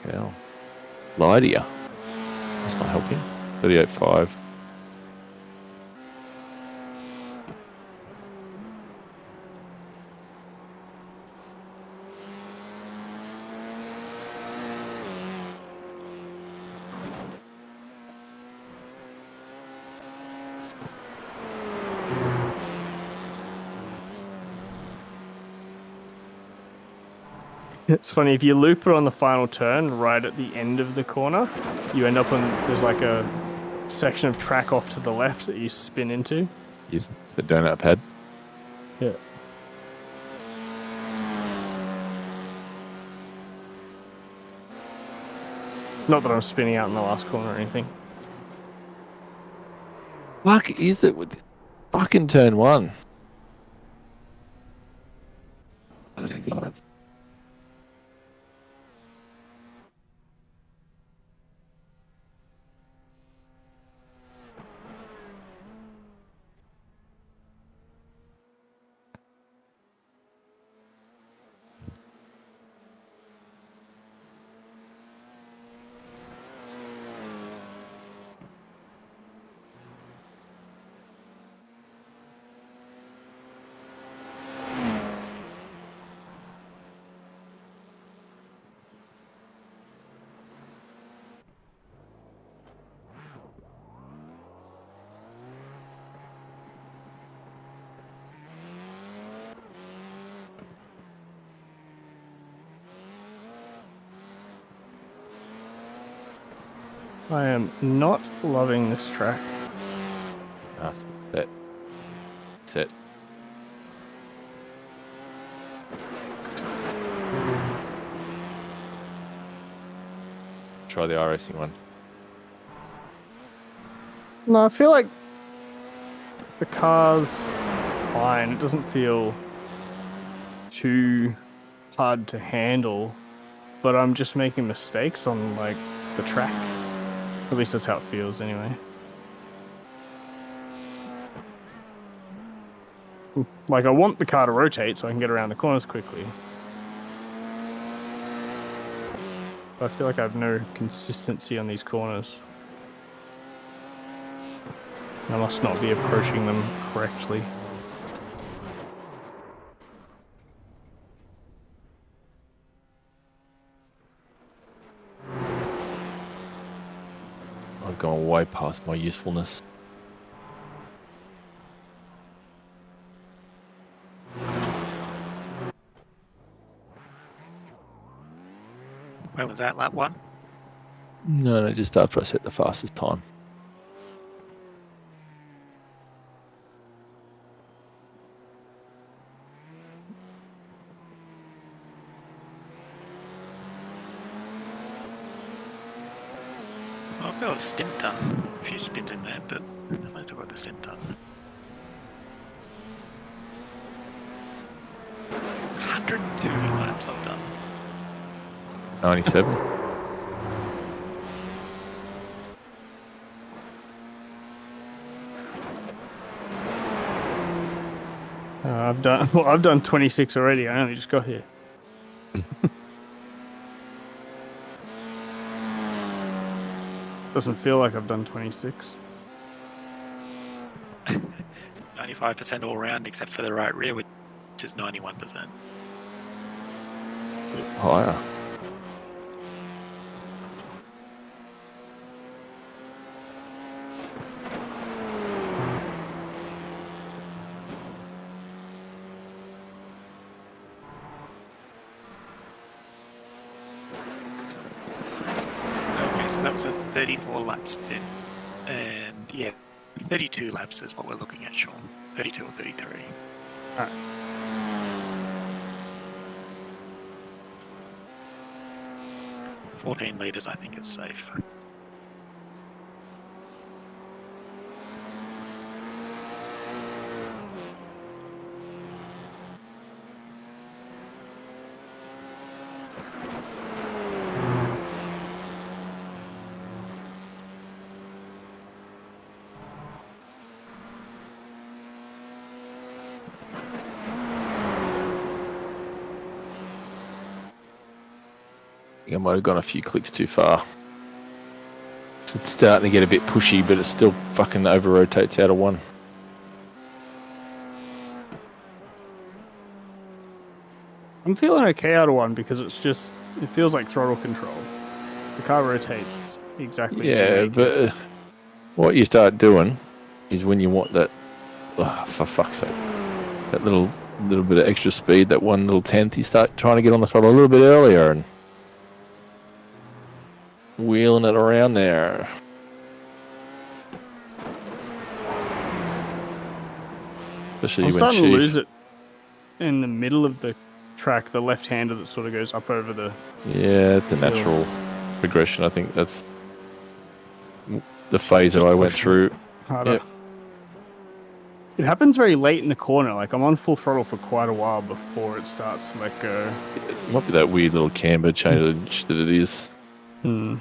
Hell. Lie to ya. That's not helping. 38.5. It's funny, if you loop it on the final turn right at the end of the corner, you end up on, there's like a section of track off to the left that you spin into. Use the donut pad. Yeah. Not that I'm spinning out in the last corner or anything. Fuck is it with fucking turn one? Oh my God. I am not loving this track. Set. Set. Try the iRacing one. No, I feel like the car's fine. It doesn't feel too hard to handle, but I'm just making mistakes on like the track. At least that's how it feels anyway. Like I want the car to rotate so I can get around the corners quickly. But I feel like I have no consistency on these corners. I must not be approaching them correctly. I've gone way past my usefulness. Where was that, lap one? No, just after I set the fastest time. Well, I've got a stint done. A few spins in there, but at least I've got the stint done. 130 laps I've done. 97. I've done 26 already. I only just got here. Doesn't feel like I've done 26. 95% all round, except for the right rear, which is 91%. Higher. Okay, so that was a 34 lap stint. And yeah, 32 laps is what we're looking at, Sean. 32 or 33. Alright. $14 litres, I think, is safe. I might have gone a few clicks too far. It's starting to get a bit pushy, but it still fucking over-rotates out of one. I'm feeling okay out of one because it feels like throttle control. The car rotates exactly. as you Yeah, make but it. what you start doing is when you want that, for fuck's sake, that little bit of extra speed, that one little tenth, you start trying to get on the throttle a little bit earlier and wheeling it around there. Especially I'm when starting to she's lose it in the middle of the track, the left-hander that sort of goes up over the... Yeah, it's a natural progression. I think that's the phase that Just I went push it through. harder. Yep. It happens very late in the corner. Like, I'm on full throttle for quite a while before it starts to let go. It might be that weird little camber change that it is. Hmm.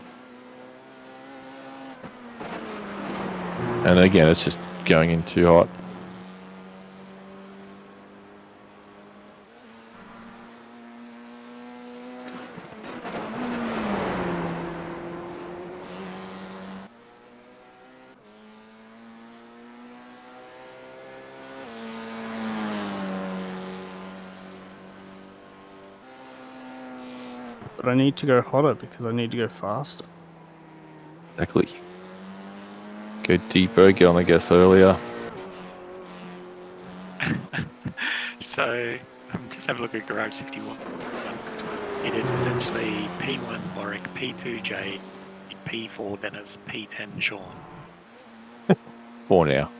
And again, it's just going in too hot. But I need to go hotter because I need to go faster. Exactly. Go deeper, get on the gas earlier. So, just have a look at Garage 61. It is essentially P1 Warwick, P2 Jade, P4 Dennis, P10 Sean. 4 now.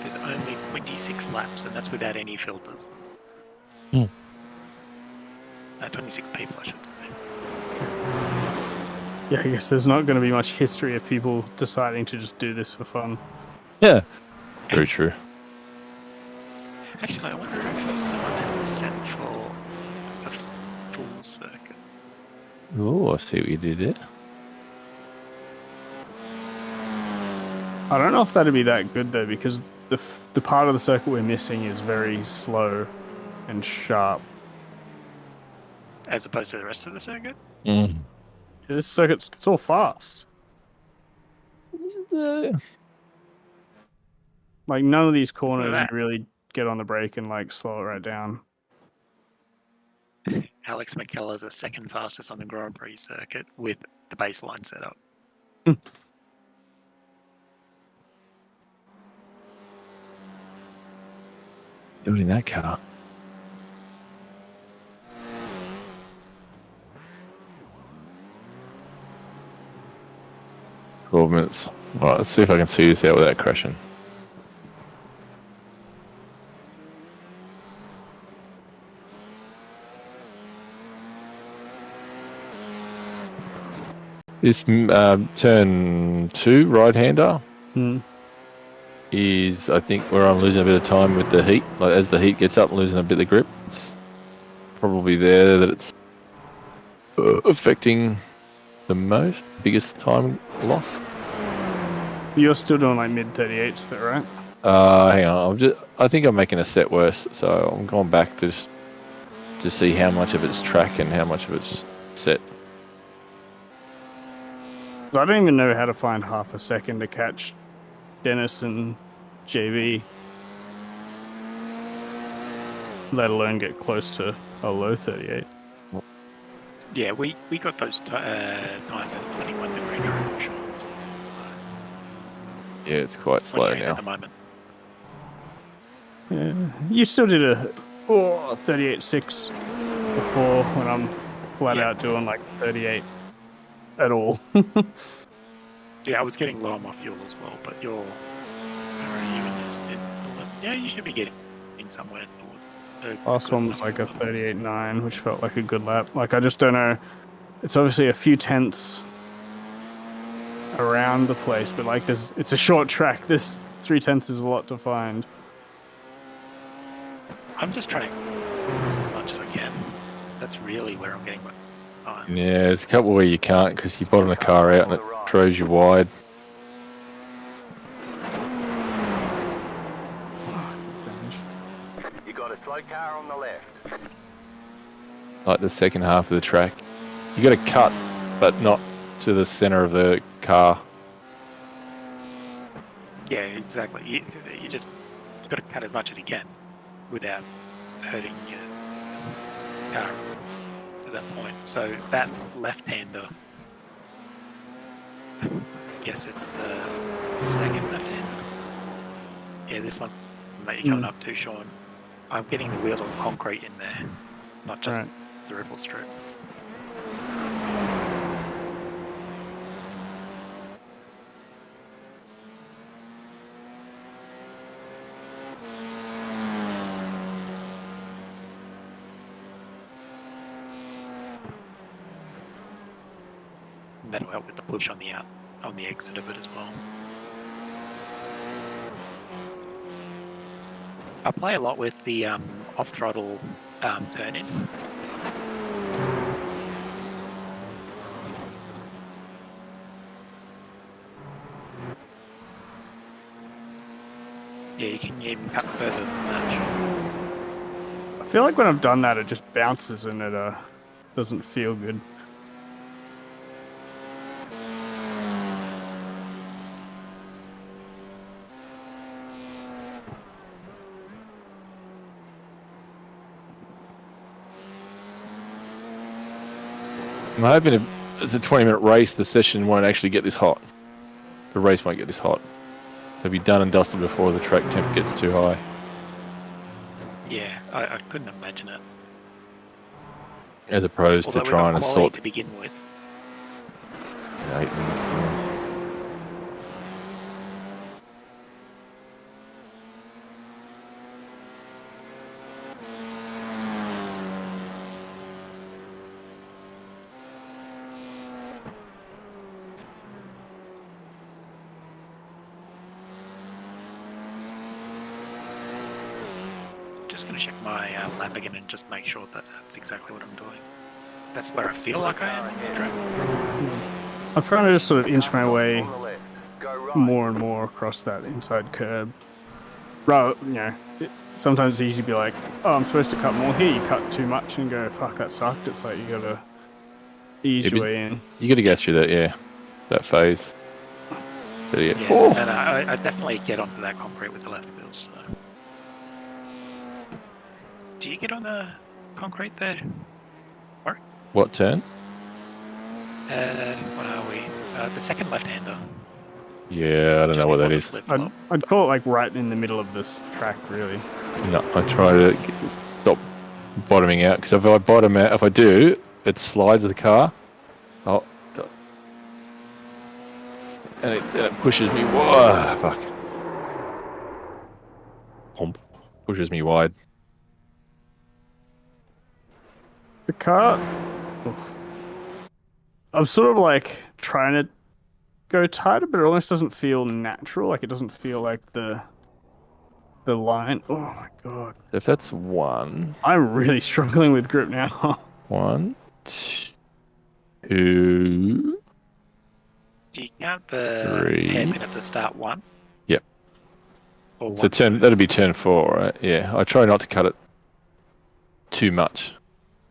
There's only 26 laps, and that's without any filters. 26 people, I should say. Yeah, I guess there's not going to be much history of people deciding to just do this for fun. Yeah. Very true. Actually, I wonder if someone has a set for a full circuit. Oh, I see what you did there. I don't know if that'd be that good though, because the part of the circuit we're missing is very slow and sharp. As opposed to the rest of the circuit? Mm. This circuit's it's all fast. Like none of these corners that. you really get on the brake and like slow it right down. Alex McKellar's a second fastest on the Grand Prix circuit with the baseline set up. Doing in that car. Minutes. Alright, let's see if I can see this out without crashing. This turn 2 right-hander Hmm. is, I think, where I'm losing a bit of time with the heat. Like as the heat gets up, I'm losing a bit of grip. It's probably there that it's affecting the biggest time loss. You're still doing like mid 38s, though, right? Hang on, I think I'm making a set worse, so I'm going back to see how much of it's track and how much of it's set. I don't even know how to find half a second to catch Dennis and JV, let alone get close to a low 38. Yeah, we got those times at 21 degree direction. Yeah, it's quite slow now. At the moment. Yeah. You still did a 38.6 before when I'm flat out doing like 38 at all. Yeah, I was getting low on my fuel as well, but where are you in this? Yeah, you should be getting somewhere towards. Last one was like a 38.9, which felt like a good lap. Like, I just don't know. It's obviously a few tenths around the place, but like it's a short track. This 3 tenths is a lot to find. I'm just trying to cruise as much as I can. That's really where I'm getting my time. Yeah, there's a couple where you can't because you bottom the car out and it throws you wide. You got a slow car on the left. Like the second half of the track. You got to cut, but not to the center of the car. Yeah, exactly. You just got to cut as much as you can without hurting your car to that point. So that left-hander, I guess it's the second left-hander. Yeah, this one that you're coming up to, Sean. I'm getting the wheels on concrete in there, not just the ripple strip. And that'll help with the push on the exit of it as well. I play a lot with the off throttle turn in. Yeah, you can even cut further than that. Sure. I feel like when I've done that, it just bounces and it doesn't feel good. I'm hoping if it's a 20-minute race, the session won't actually get this hot. The race won't get this hot. It'll be done and dusted before the track temp gets too high. Yeah, I couldn't imagine it. As opposed Although to trying to sort to begin with. 8 minutes. Just going to check my lap again and just make sure that that's exactly what I'm doing. That's where I feel like I am on the track. I'm trying to just sort of inch my way On the left. Go right. more and more across that inside curb. Rather, sometimes it's easy to be like, oh, I'm supposed to cut more here. You cut too much and go, fuck, that sucked. It's like you gotta ease your way in. You got to go through that, that phase. Yeah, and I definitely get onto that concrete with the left wheels. So. Do you get on the concrete there? Mark? What turn? What are we? The second left-hander. Yeah, I don't know what that is. I'd call it like right in the middle of this track, really. No, I try to stop bottoming out because if I bottom out, if I do, it slides the car. Oh, and it pushes me. Whoa, fuck. Pump pushes me wide. The car. Oof. I'm sort of like trying to go tighter, but it almost doesn't feel natural. Like it doesn't feel like the line. Oh my god. If that's one, I'm really struggling with grip now. 1, 2. Do you count the 3. hairpin at the start 1? Yep. Or So 1, turn that'll be turn 4, right? Yeah. I try not to cut it too much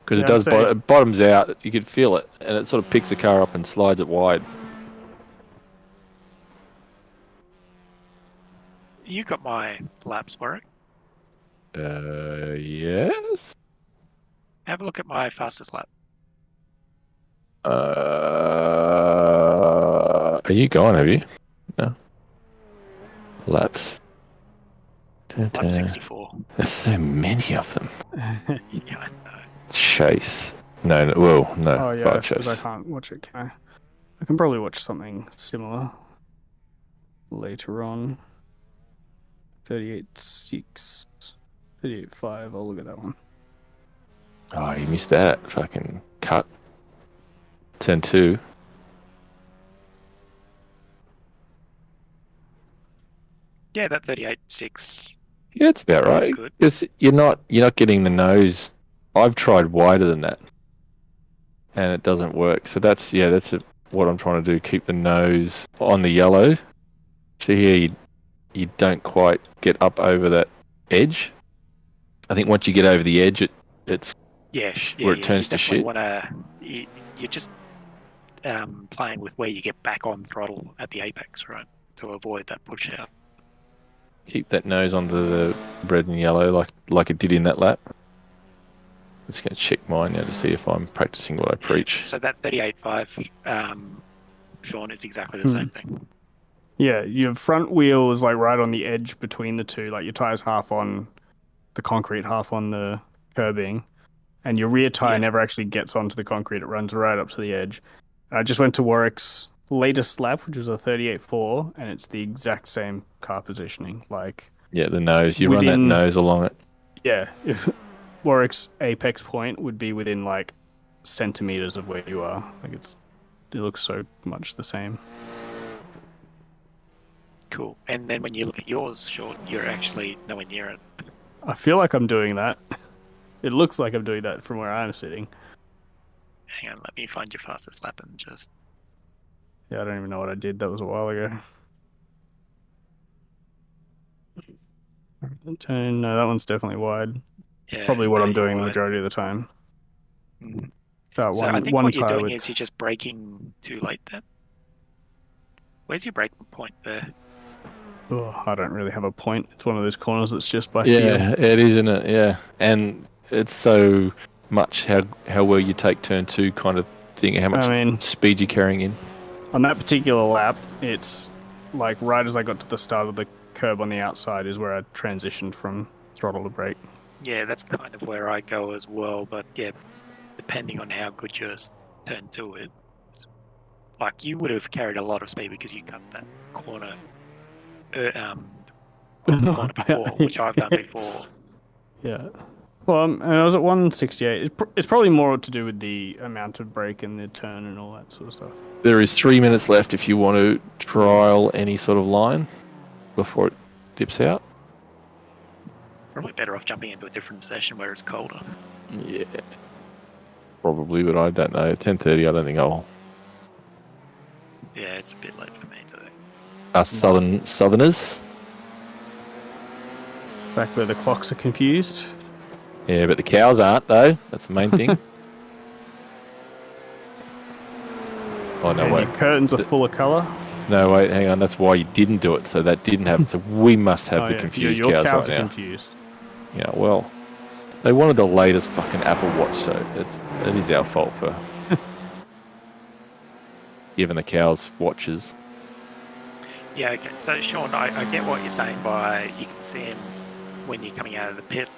because Yeah, it does I'd say- it bottoms out. You can feel it, and it sort of picks the car up and slides it wide. You got my laps, Warwick. Yes. Have a look at my fastest lap. Are you gone? Have you? No. Laps. Lap 64. There's so many of them. Yeah, I know. Chase. No, well, no. Oh yeah, fire I suppose I chase. can't watch it, can I? I can probably watch something similar later on. 38.6, 38.5. I'll look at that one. Oh, you missed that. Fucking cut. Turn 2. Yeah, that 38.6. Yeah, it's about right. That's good. Because you're not getting the nose. I've tried wider than that, and it doesn't work. So that's what I'm trying to do. Keep the nose on the yellow. So here you don't quite get up over that edge. I think once you get over the edge, it's where it turns to shit. You're just playing with where you get back on throttle at the apex, right? To avoid that push out. Keep that nose onto the red and yellow like it did in that lap. Just going to check mine now to see if I'm practicing what I preach. So that 38.5, Sean, is exactly the same thing. Yeah, your front wheel is like right on the edge between the two. Like your tire's half on the concrete, half on the curbing, and your rear tire never actually gets onto the concrete. It runs right up to the edge. I just went to Warwick's latest lap, which was a 38.4, and it's the exact same car positioning. Like, Yeah, the nose. You run that Within- nose along it. yeah, if Warwick's apex point would be within like centimeters of where you are. Like it looks so much the same. Cool. And then when you look at yours, Sean, you're actually nowhere near it. I feel like I'm doing that. It looks like I'm doing that from where I'm sitting. Hang on, let me find your fastest lap and just... Yeah, I don't even know what I did. That was a while ago. No, that one's definitely wide. Yeah, Probably what I'm you're doing the wide. majority of the time. Mhm. That So one, I think one what you're tire doing with- is you're just braking too late then. Where's your braking point there? Oh, I don't really have a point. It's one of those corners that's just by feel. Yeah, it is, isn't it? Yeah, and it's so much how well you take turn 2 kind of thing. How much I mean, speed you're carrying in. on that particular lap, it's like right as I got to the start of the curb on the outside is where I transitioned from throttle to brake. Yeah, that's kind of where I go as well, but yeah, depending on how good your turn 2 is. Like, you would have carried a lot of speed because you cut that corner, corner before, which I've done before. Yeah. Well, and I was at 168. It's probably more to do with the amount of brake and the turn and all that sort of stuff. There is 3 minutes left if you want to trial any sort of line before it dips out. Probably better off jumping into a different session where it's colder. Yeah, probably, but I don't know. 10:30. I don't think I'll. Yeah, it's a bit late for me too. Us Southerners. Back where the clocks are confused. Yeah, but the cows aren't though. That's the main thing. Oh no, And wait. your curtains are full of colour. No, wait, hang on. That's why you didn't do it. So that didn't happen. So we must have Oh, the yeah, confused your cows, cows right are now. confused. Yeah, well, they wanted the latest fucking Apple Watch, so it is our fault for giving the cows watches. Yeah, okay. So, Sean, I get what you're saying by you can see him when you're coming out of the pit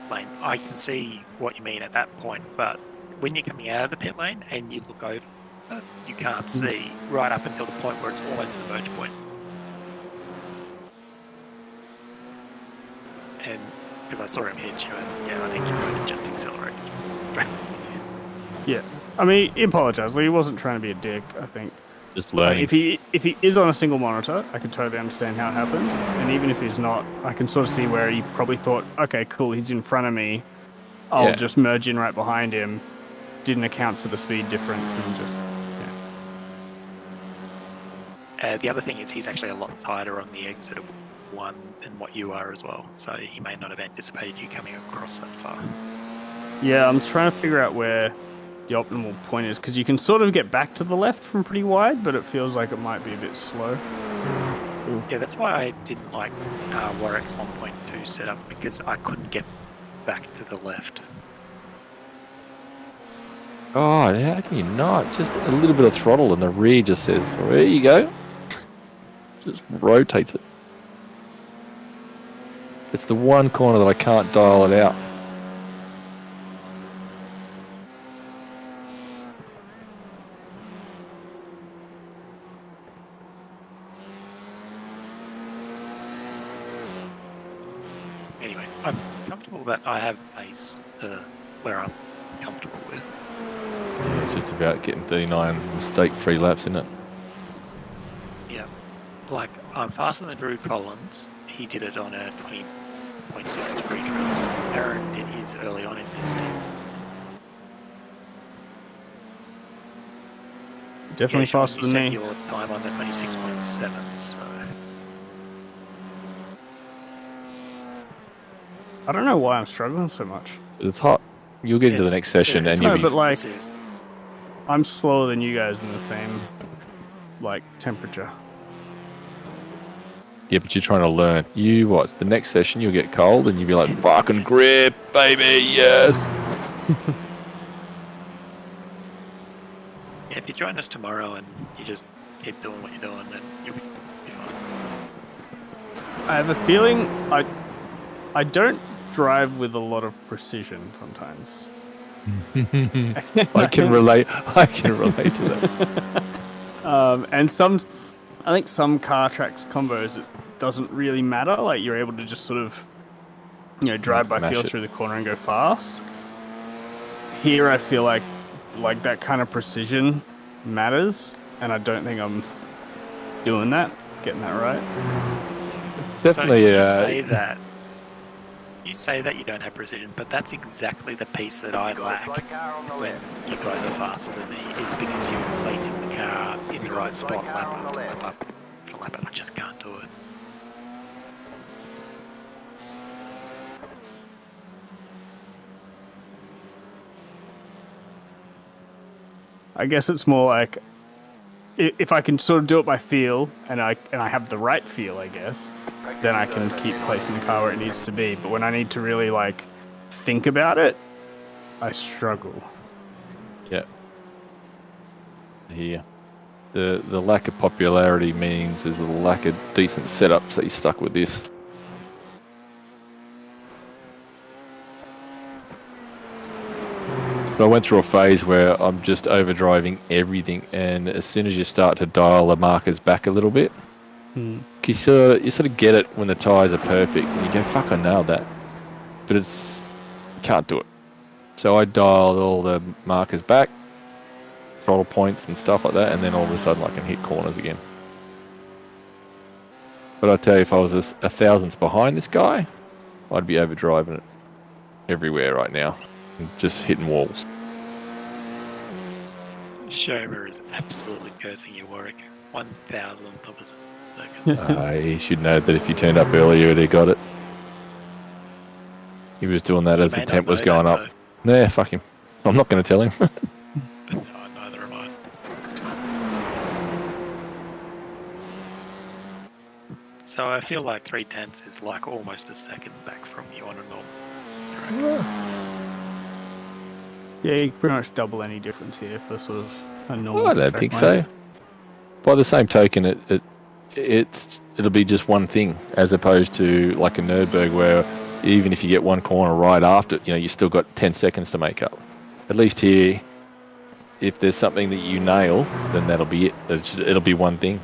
lane. I can see what you mean at that point, but when you're coming out of the pit lane and you look over, you can't see right up until the point where it's almost the merge point. And because I saw him hit you, and yeah, I think you would have just accelerated. Yeah. I mean, he apologised. He wasn't trying to be a dick, I think. Just Like, learning. if he is on a single monitor, I can totally understand how it happened. And even if he's not, I can sort of see where he probably thought, okay, cool, he's in front of me. I'll Yeah. just merge in right behind him. Didn't account for the speed difference and just The other thing is he's actually a lot tighter on the exit of 1 than what you are as well, so he may not have anticipated you coming across that far. yeah. I'm trying to figure out where the optimal point is because you can sort of get back to the left from pretty wide, but it feels like it might be a bit slow. Yeah, that's why I didn't like Warwick's 1.2 setup, because I couldn't get back to the left. God, how can you not? Just a little bit of throttle and the rear just says, there you go. Just rotates it. It's the one corner that I can't dial it out. Anyway, I'm comfortable that I have pace where I'm comfortable with. Yeah, it's just about getting 39 mistake-free laps, isn't it? Yeah. Like, I'm faster than Drew Collins. He did it on a 20.6 degree drift. Aaron did his early on in this team. Definitely Sean, faster you than set me. your time on the 26.7, so... I don't know why I'm struggling so much. It's hot. You'll get into the It's- next session it's and you'll no, be... but like This is I'm slower than you guys in the same like temperature. Yeah, but you're trying to learn. You watch. The next session you'll get cold and you'll be like, fucking grip, baby, yes! Yeah, if you join us tomorrow and you just keep doing what you're doing, then you'll be fine. I have a feeling I don't drive with a lot of precision sometimes. I can relate. I can relate to that. And I think some car tracks combos it doesn't really matter. Like you're able to just sort of, drive by Mash feel it. through the corner and go fast. Here, I feel like that kind of precision matters, and I don't think I'm doing that, getting that right. Definitely, So you say that you don't have precision, but that's exactly the piece that I You got a lack slow car on the when left. you guys are faster than me, is because you're placing the car in the right spot lap after lap after lap, and I just can't do it. I guess it's more like if I can sort of do it by feel, and I have the right feel, I guess, then I can keep placing the car where it needs to be. But when I need to really like think about it, I struggle. Yeah. Here. The lack of popularity means there's a lack of decent setups that you're stuck with this. But I went through a phase where I'm just overdriving everything, and as soon as you start to dial the markers back a little bit, you sort of get it when the tyres are perfect, and you go, fuck, I nailed that. But can't do it. So I dialed all the markers back, throttle points and stuff like that, and then all of a sudden I can hit corners again. But I tell you, if I was a thousandths behind this guy, I'd be overdriving it everywhere right now, and just hitting walls. Shomer is absolutely cursing you, Warwick. 1,000th of a second. He should know that if you turned up earlier, he got it. He was doing that He as may the not temp was know going that, up. Nah, fuck him. I'm not going to tell him. though. No, neither am I. So I feel like 3/10 is like almost a second back from you on a normal track. Yeah, you can pretty much double any difference here for sort of a normal. I don't track think length. so. By the same token, it'll be just one thing, as opposed to like a Nürburgring where even if you get one corner right after, you still got 10 seconds to make up. At least here, if there's something that you nail, then that'll be it. It'll be one thing.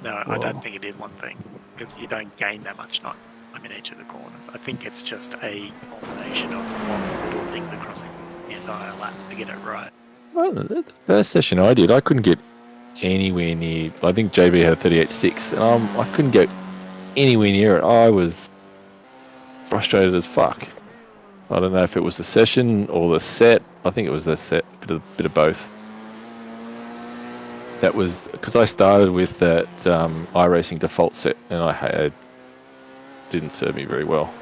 No, I don't think it is one thing, because you don't gain that much time in each of the corners. I think it's just a combination of lots of little things across the entire lap to get it right. Well, the first session I did, I couldn't get anywhere near. I think JB had a 38.6, and I couldn't get anywhere near it. I was frustrated as fuck. I don't know if it was the session or the set. I think it was the set, bit of both. That was because I started with that iRacing default set, and didn't serve me very well.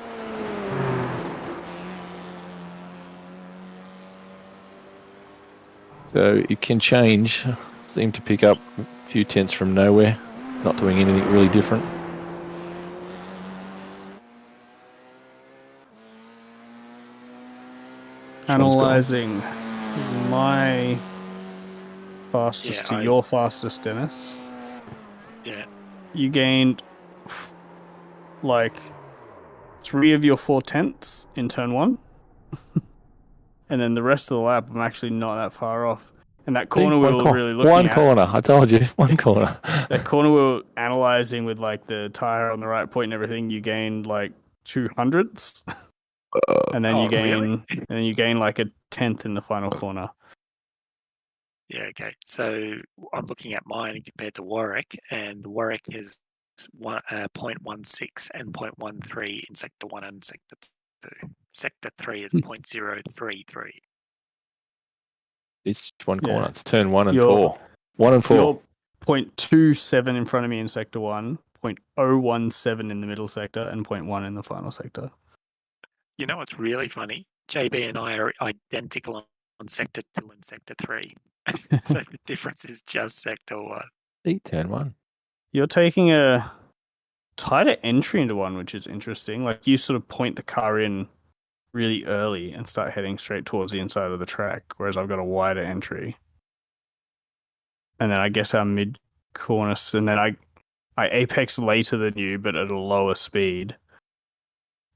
So it can change. Seem to pick up a few tenths from nowhere, not doing anything really different. Analyzing my fastest Yeah, to your fastest, Dennis. Yeah. You gained like 3 of your 4 tenths in turn 1. And then the rest of the lap, I'm actually not that far off. And that corner we were really looking one at. corner, I told you, one corner. That corner we were analysing with like the tyre on the right point and everything, you gained like 200ths. And then you gain like a 10th in the final corner. Yeah, okay. So I'm looking at mine compared to Warwick, and Warwick is 0.16 and 0.13 in Sector 1 and Sector 2. Sector 3 is 0.033. It's one Yeah. corner. It's turn 1 and 4. 1 and 4. You're 0.27 in front of me in Sector 1, 0.017 in the middle sector, and 0.1 in the final sector. You know what's really funny? JB and I are identical on Sector 2 and Sector 3. So the difference is just Sector 1. Turn 1. You're taking a tighter entry into one, which is interesting. Like you sort of point the car in really early and start heading straight towards the inside of the track, whereas I've got a wider entry. And then I guess our mid corner, and then I apex later than you, but at a lower speed.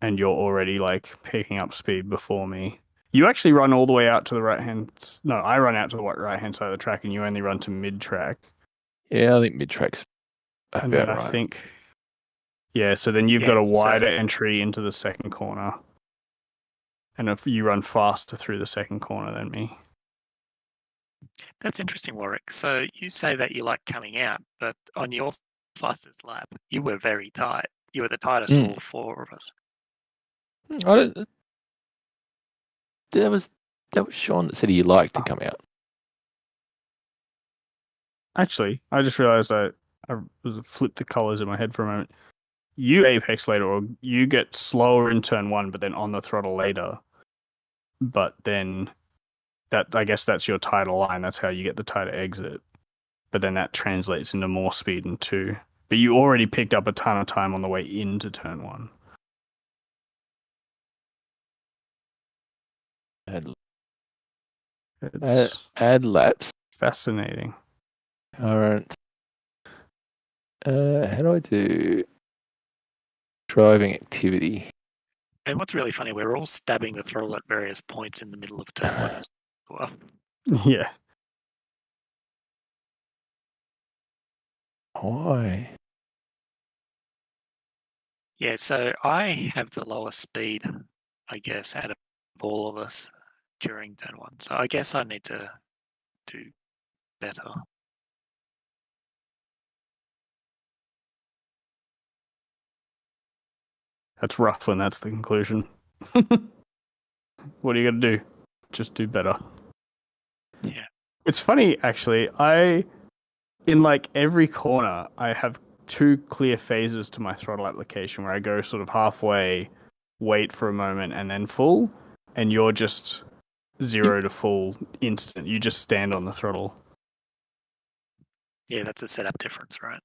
And you're already like picking up speed before me. You actually run all the way out to the right hand. No, I run out to the right hand side of the track, and you only run to mid track. Yeah, I think mid track's And about then right. I think, yeah. So then you've got a wider entry into the second corner, and if you run faster through the second corner than me. That's interesting, Warwick. So you say that you like coming out, but on your fastest lap, you were very tight. You were the tightest of all 4 of us. I don't. That was Sean that said he liked to come out. Actually, I just realized I flipped the colors in my head for a moment. You apex later, or you get slower in turn 1, but then on the throttle later. But then I guess that's your tighter line. That's how you get the tighter exit. But then that translates into more speed in 2. But you already picked up a ton of time on the way into turn 1. Add laps. Fascinating. Alright. How do I do driving activity? And what's really funny, we're all stabbing the throttle at various points in the middle of turn 1 as well. Yeah. Why? Yeah, so I have the lowest speed, I guess, out of all of us during turn 1. So I guess I need to do better. That's rough when that's the conclusion. What are you going to do? Just do better. Yeah. It's funny, actually. In like every corner, I have 2 clear phases to my throttle application where I go sort of halfway, wait for a moment, and then full. And you're just 0 to full instant. You just stand on the throttle. Yeah, that's a setup difference, right?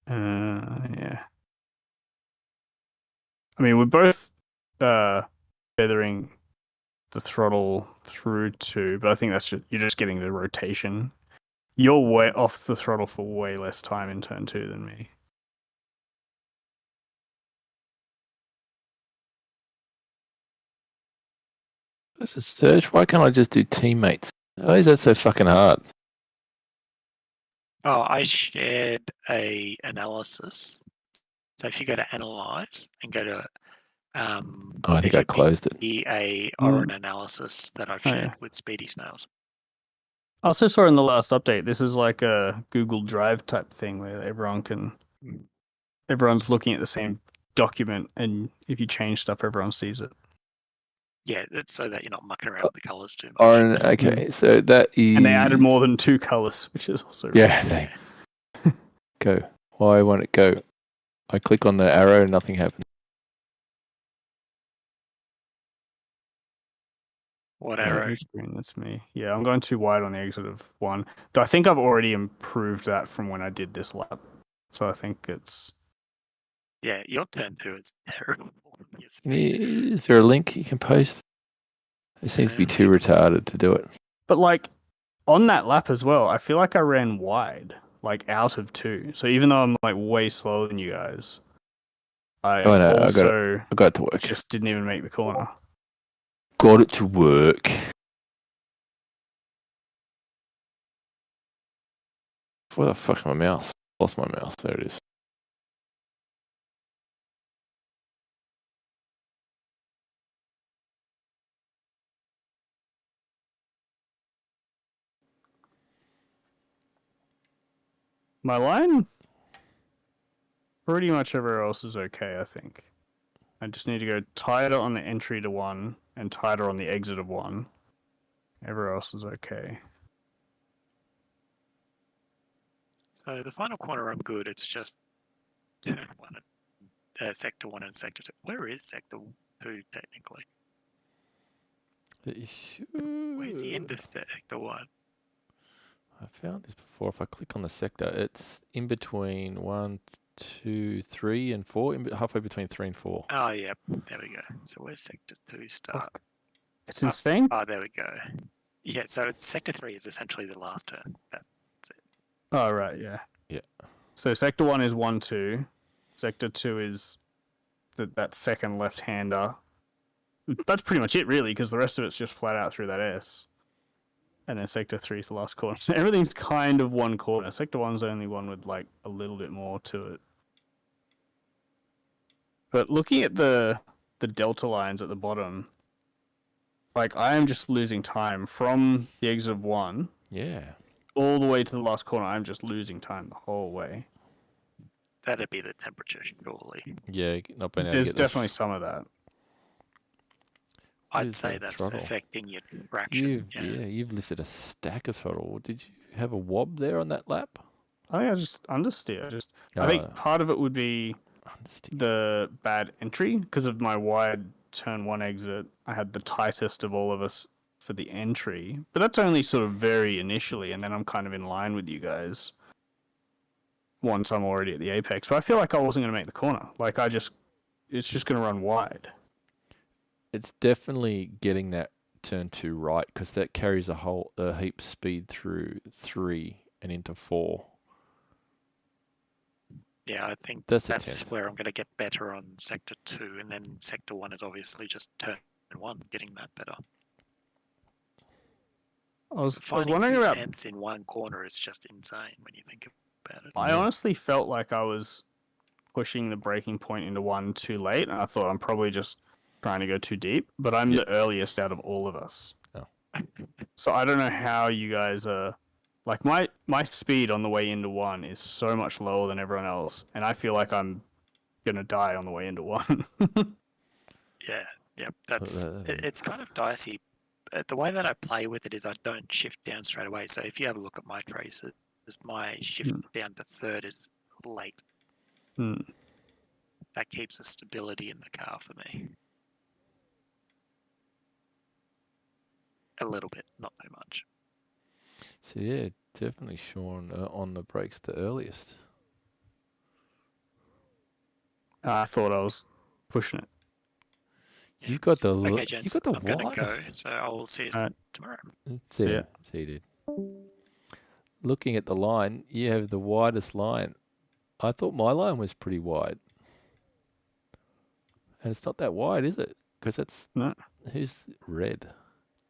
Yeah. I mean, we're both feathering the throttle through 2, but I think that's you're just getting the rotation. You're way off the throttle for way less time in turn 2 than me. There's a search. Why can't I just do teammates? Why is that so fucking hard? Oh, I shared a analysis. So if you go to analyze and go to I think I closed it. be or an analysis that I've shared with Speedy Snails. I also saw in the last update, this is like a Google Drive type thing where everyone's looking at the same document, and if you change stuff, everyone sees it. Yeah, it's so that you're not mucking around with the colours too much. Orange. Okay, so that is. And they added more than 2 colors, which is also Yeah. really They go. Why won't it go? I click on the arrow and nothing happens. What Yeah. arrow? screen. That's me. Yeah, I'm going too wide on the exit of 1. Though I think I've already improved that from when I did this lap. So I think it's. Yeah, your turn 2 is terrible. Yes. Is there a link you can post? It seems to be too retarded to do it. But like on that lap as well, I feel like I ran wide, like out of 2. So even though I'm like way slower than you guys, I Oh, no, also I got it to work. just didn't even make the corner. Got it to work. Where the fuck is my mouse? Lost my mouse. There it is. My line, pretty much everywhere else is okay, I think. I just need to go tighter on the entry to 1 and tighter on the exit of 1. Everywhere else is okay. So the final corner, I'm good. It's just turn 1 and sector 1 and sector 2. Where is sector 2 technically? Where's the end of sector 1? I found this before. If I click on the sector, it's in between 1, 2, 3, and 4. Halfway between 3 and 4. Oh, yeah. There we go. So where's sector 2 start? It's insane. Oh, there we go. Yeah, so it's sector 3 is essentially the last turn. That's it. Oh, right, yeah. Yeah. So sector 1 is 1, 2. Sector 2 is that second left-hander. That's pretty much it, really, because the rest of it's just flat out through that S. And then sector 3 is the last corner. So everything's kind of one corner. Sector 1's only one with like a little bit more to it. But looking at the delta lines at the bottom, like I am just losing time from the exit of 1 Yeah. all the way to the last corner. I'm just losing time the whole way. That'd be the temperature, surely. Yeah, not being able to There's get the definitely some of that. I'd is say that that's throttle? affecting your traction. You've listed a stack of throttle. Did you have a wob there on that lap? I think I just understeer. I think part of it would be the bad entry because of my wide turn 1 exit. I had the tightest of all of us for the entry, but that's only sort of very initially, and then I'm kind of in line with you guys once I'm already at the apex. But I feel like I wasn't going to make the corner. Like it's just going to run wide. It's definitely getting that turn 2 right because that carries a heap speed through 3 and into 4. Yeah, I think That's that's where I'm going to get better on sector 2, and then sector 1 is obviously just turn 1, getting that better. I was Finding wondering two about. tenths in one corner is just insane when you think about it. I honestly felt like I was pushing the breaking point into 1 too late, and I thought I'm probably just trying to go too deep. But I'm the earliest out of all of us. Oh. So I don't know how you guys are. Like my speed on the way into 1 is so much lower than everyone else, and I feel like I'm gonna die on the way into 1. Yeah, it's kind of dicey. The way that I play with it is I don't shift down straight away. So if you have a look at my traces, my shift down to 3rd is late. That keeps a stability in the car for me. A little bit, not too much. So yeah, definitely Sean on the brakes the earliest. I thought I was pushing it. You got the Okay, gents, you got I'm the going to go, widest. so I'll see you tomorrow. See ya. See you, dude. Looking at the line, you have the widest line. I thought my line was pretty wide. And it's not that wide, is it? Because that's... No. Who's red?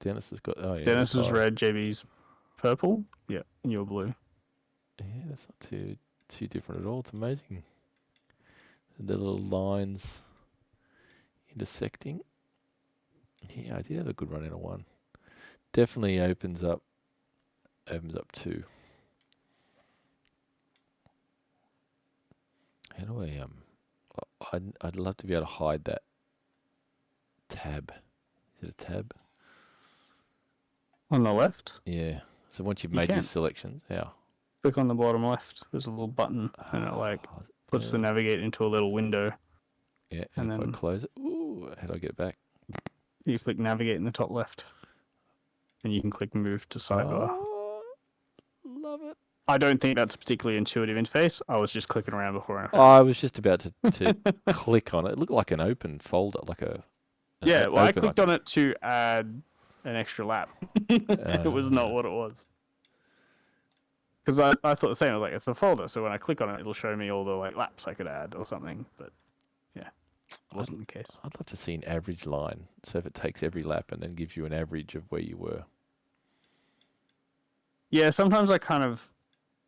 Dennis has got... Oh, yeah. Dennis is red, JB's purple. Yeah, and you're blue. Yeah, that's not too different at all. It's amazing. The little lines intersecting. Yeah, I did have a good run in a 1. Definitely opens up opens up 2. How do I I'd love to be able to hide that tab. Is it a tab? On the left, Yeah. So once you've You made your can. selections, yeah. click on the bottom left. There's a little button, and it like puts the navigate into a little window. Yeah, and and if then- I close it, ooh, how do I get it back? You click navigate in the top left, and you can click move to sidebar. Oh, love it. I don't think that's a particularly intuitive interface. I was just clicking around before. I Oh, I was just about to click on it. It looked like an open folder, like a Yeah, well, I clicked on it to add an extra lap. It was not what it was. Because I thought the same. I was like, it's the folder, so when I click on it, it'll show me all the like laps I could add or something. But yeah, wasn't the case. I'd love to see an average line. So if it takes every lap and then gives you an average of where you were. Yeah, sometimes I kind of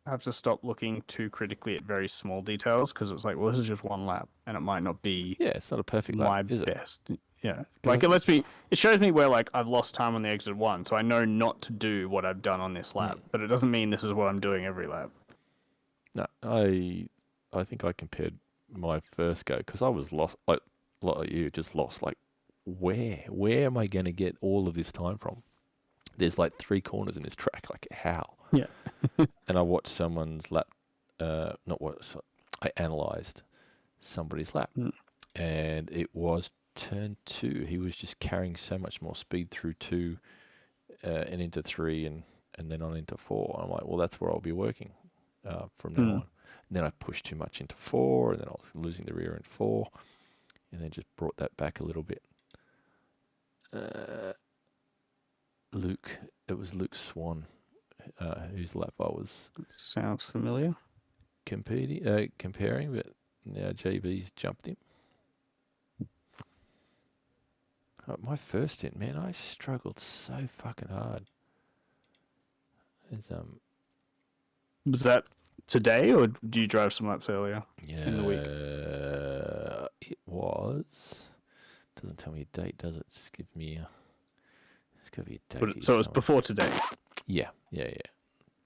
have to stop looking too critically at very small details because it's like, well, this is just one lap, and it might not be Yeah, it's not a perfect my lap, is it? best. Yeah, like it shows me where like I've lost time on the exit 1, so I know not to do what I've done on this lap. But it doesn't mean this is what I'm doing every lap. No, I think I compared my first go because I was lost, like a lot of you, just lost. Like, where am I going to get all of this time from? There's like 3 corners in this track. Like, how? Yeah. And I watched someone's lap. I analysed somebody's lap, and it was turn 2. He was just carrying so much more speed through 2 and into 3 and then on into 4. I'm like, well, that's where I'll be working from now on. And then I pushed too much into 4, and then I was losing the rear in 4, and then just brought that back a little bit. It was Luke Swan, whose lap I was Sounds familiar. comparing, but now JB's jumped him. My first stint, man, I struggled so fucking hard. Was that today, or do you drive some laps earlier? Yeah, in the week? it was. Doesn't tell me a date, does it? Just give me a. It's got to be a date. here So it was somewhere. before today. Yeah.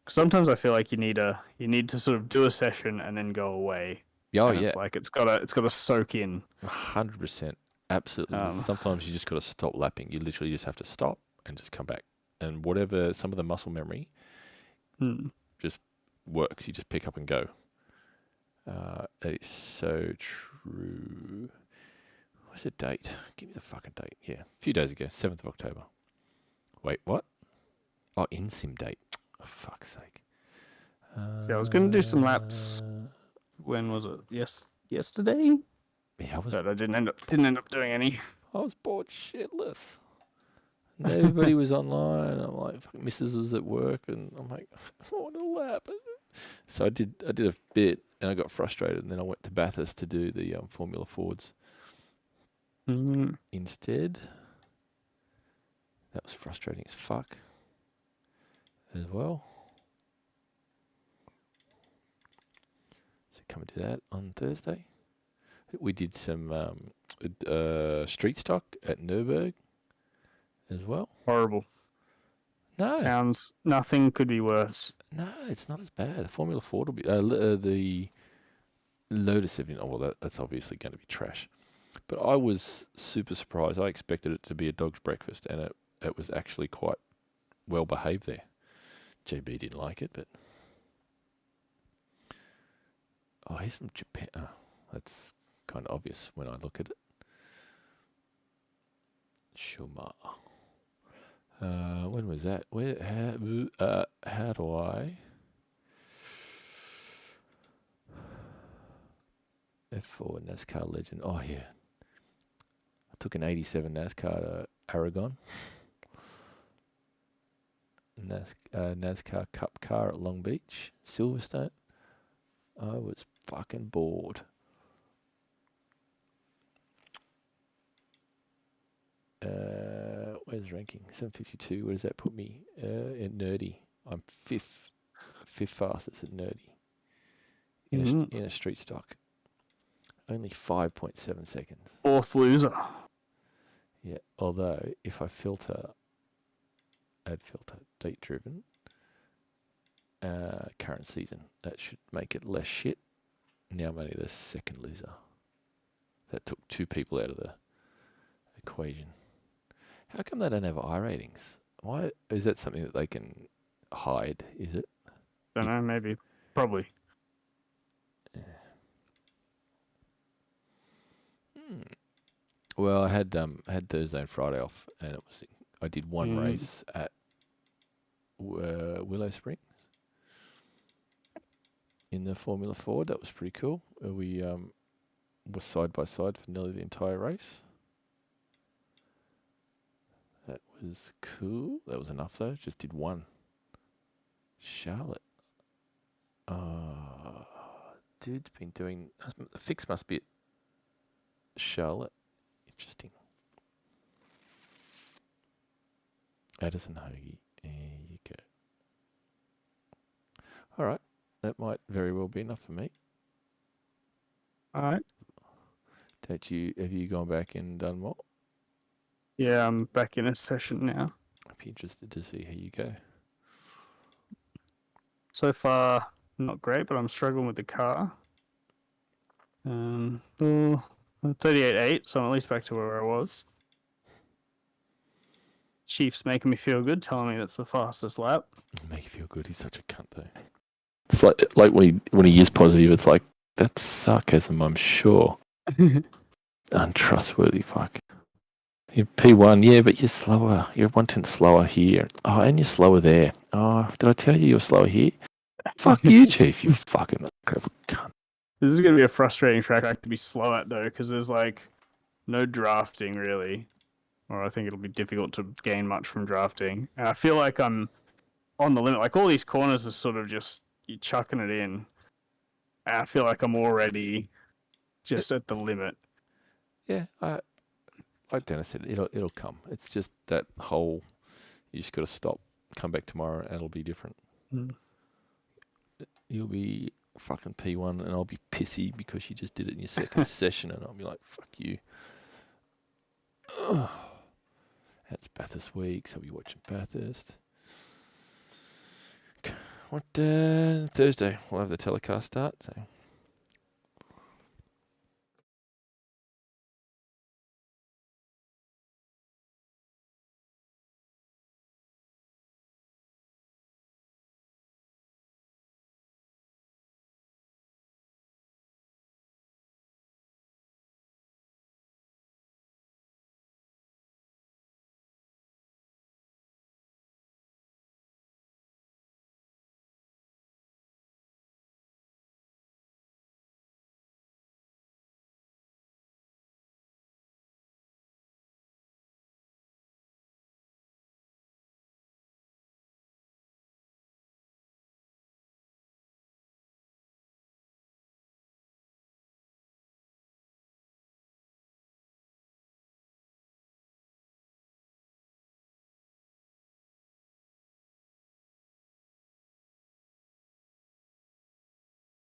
Sometimes I feel like you need to sort of do a session and then go away. Oh and yeah, It's like it's gotta soak in. 100%. Absolutely. Sometimes you just got to stop lapping. You literally just have to stop and just come back. And whatever, some of the muscle memory just works. You just pick up and go. That is so true. What's the date? Give me the fucking date. Yeah, a few days ago, 7th of October. Wait, what? Oh, in-sim date. Oh, fuck's sake. Yeah, I was gonna do some laps. When was it? Yesterday. Yeah, But I didn't end up doing any. I was bored shitless. And everybody was online. I'm like, fucking Mrs. was at work, and I'm like, I want a lap. So I did a bit, and I got frustrated, and then I went to Bathurst to do the Formula Fords instead. That was frustrating as fuck as well. So come and do that on Thursday. We did some street stock at Nürburgring as well. Horrible. No, Sounds nothing could be worse. no, it's not as bad. The Formula Ford will be the Lotus 17. Oh, well, that's obviously going to be trash. But I was super surprised. I expected it to be a dog's breakfast, and it was actually quite well behaved there. JB didn't like it, but he's from Japan. Oh, that's kind of obvious when I look at it. Schumacher. When was that? How do I? F4 NASCAR legend. Oh yeah. I took an 87 NASCAR to Aragon. NASCAR Cup car at Long Beach, Silverstone. I was fucking bored. Where's ranking? 752. Where does that put me? In nerdy. I'm fifth fastest at nerdy. In a street stock. Only 5.7 seconds. Fourth loser. Yeah. Although if I add filter date driven, current season. That should make it less shit. Now I'm only the second loser. That took 2 people out of the equation. How come they don't have I ratings? Why is that something that they can hide? Is it? Don't know, maybe. Probably. Well, I had Thursday and Friday off, and I did one race at Willow Springs in the Formula Ford. That was pretty cool. We were side by side for nearly the entire race. That was cool. That was enough though. Just did one. Charlotte. Dude's been doing. The fix must be at Charlotte. Interesting. Addison Hoagie. There you go. All right. That might very well be enough for me. All right. Have you gone back and done more? Yeah, I'm back in a session now. I'd be interested to see how you go. So far, not great, but I'm struggling with the car. 38.8, so I'm at least back to where I was. Chief's making me feel good, telling me that's the fastest lap. Make you feel good. He's such a cunt, though. It's like when he is positive, it's like that's sarcasm. I'm sure. Untrustworthy fuck. You're P1, yeah, but you're slower. You're 1/10 slower here. Oh, and you're slower there. Oh, did I tell you you're slower here? Fuck you, Chief. You fucking incredible cunt. This is going to be a frustrating track to be slow at, though, because there's, like, no drafting, really. Or I think it'll be difficult to gain much from drafting. And I feel like I'm on the limit. Like, all these corners are sort of just, you're chucking it in. And I feel like I'm already just at the limit. Yeah, like Dennis said, it'll come. It's just that whole, you just got to stop, come back tomorrow, and it'll be different. You'll be fucking P1, and I'll be pissy because you just did it in your second session, and I'll be like, fuck you. Ugh. That's Bathurst week, so I'll be watching Bathurst. What Thursday we'll have the telecast start, so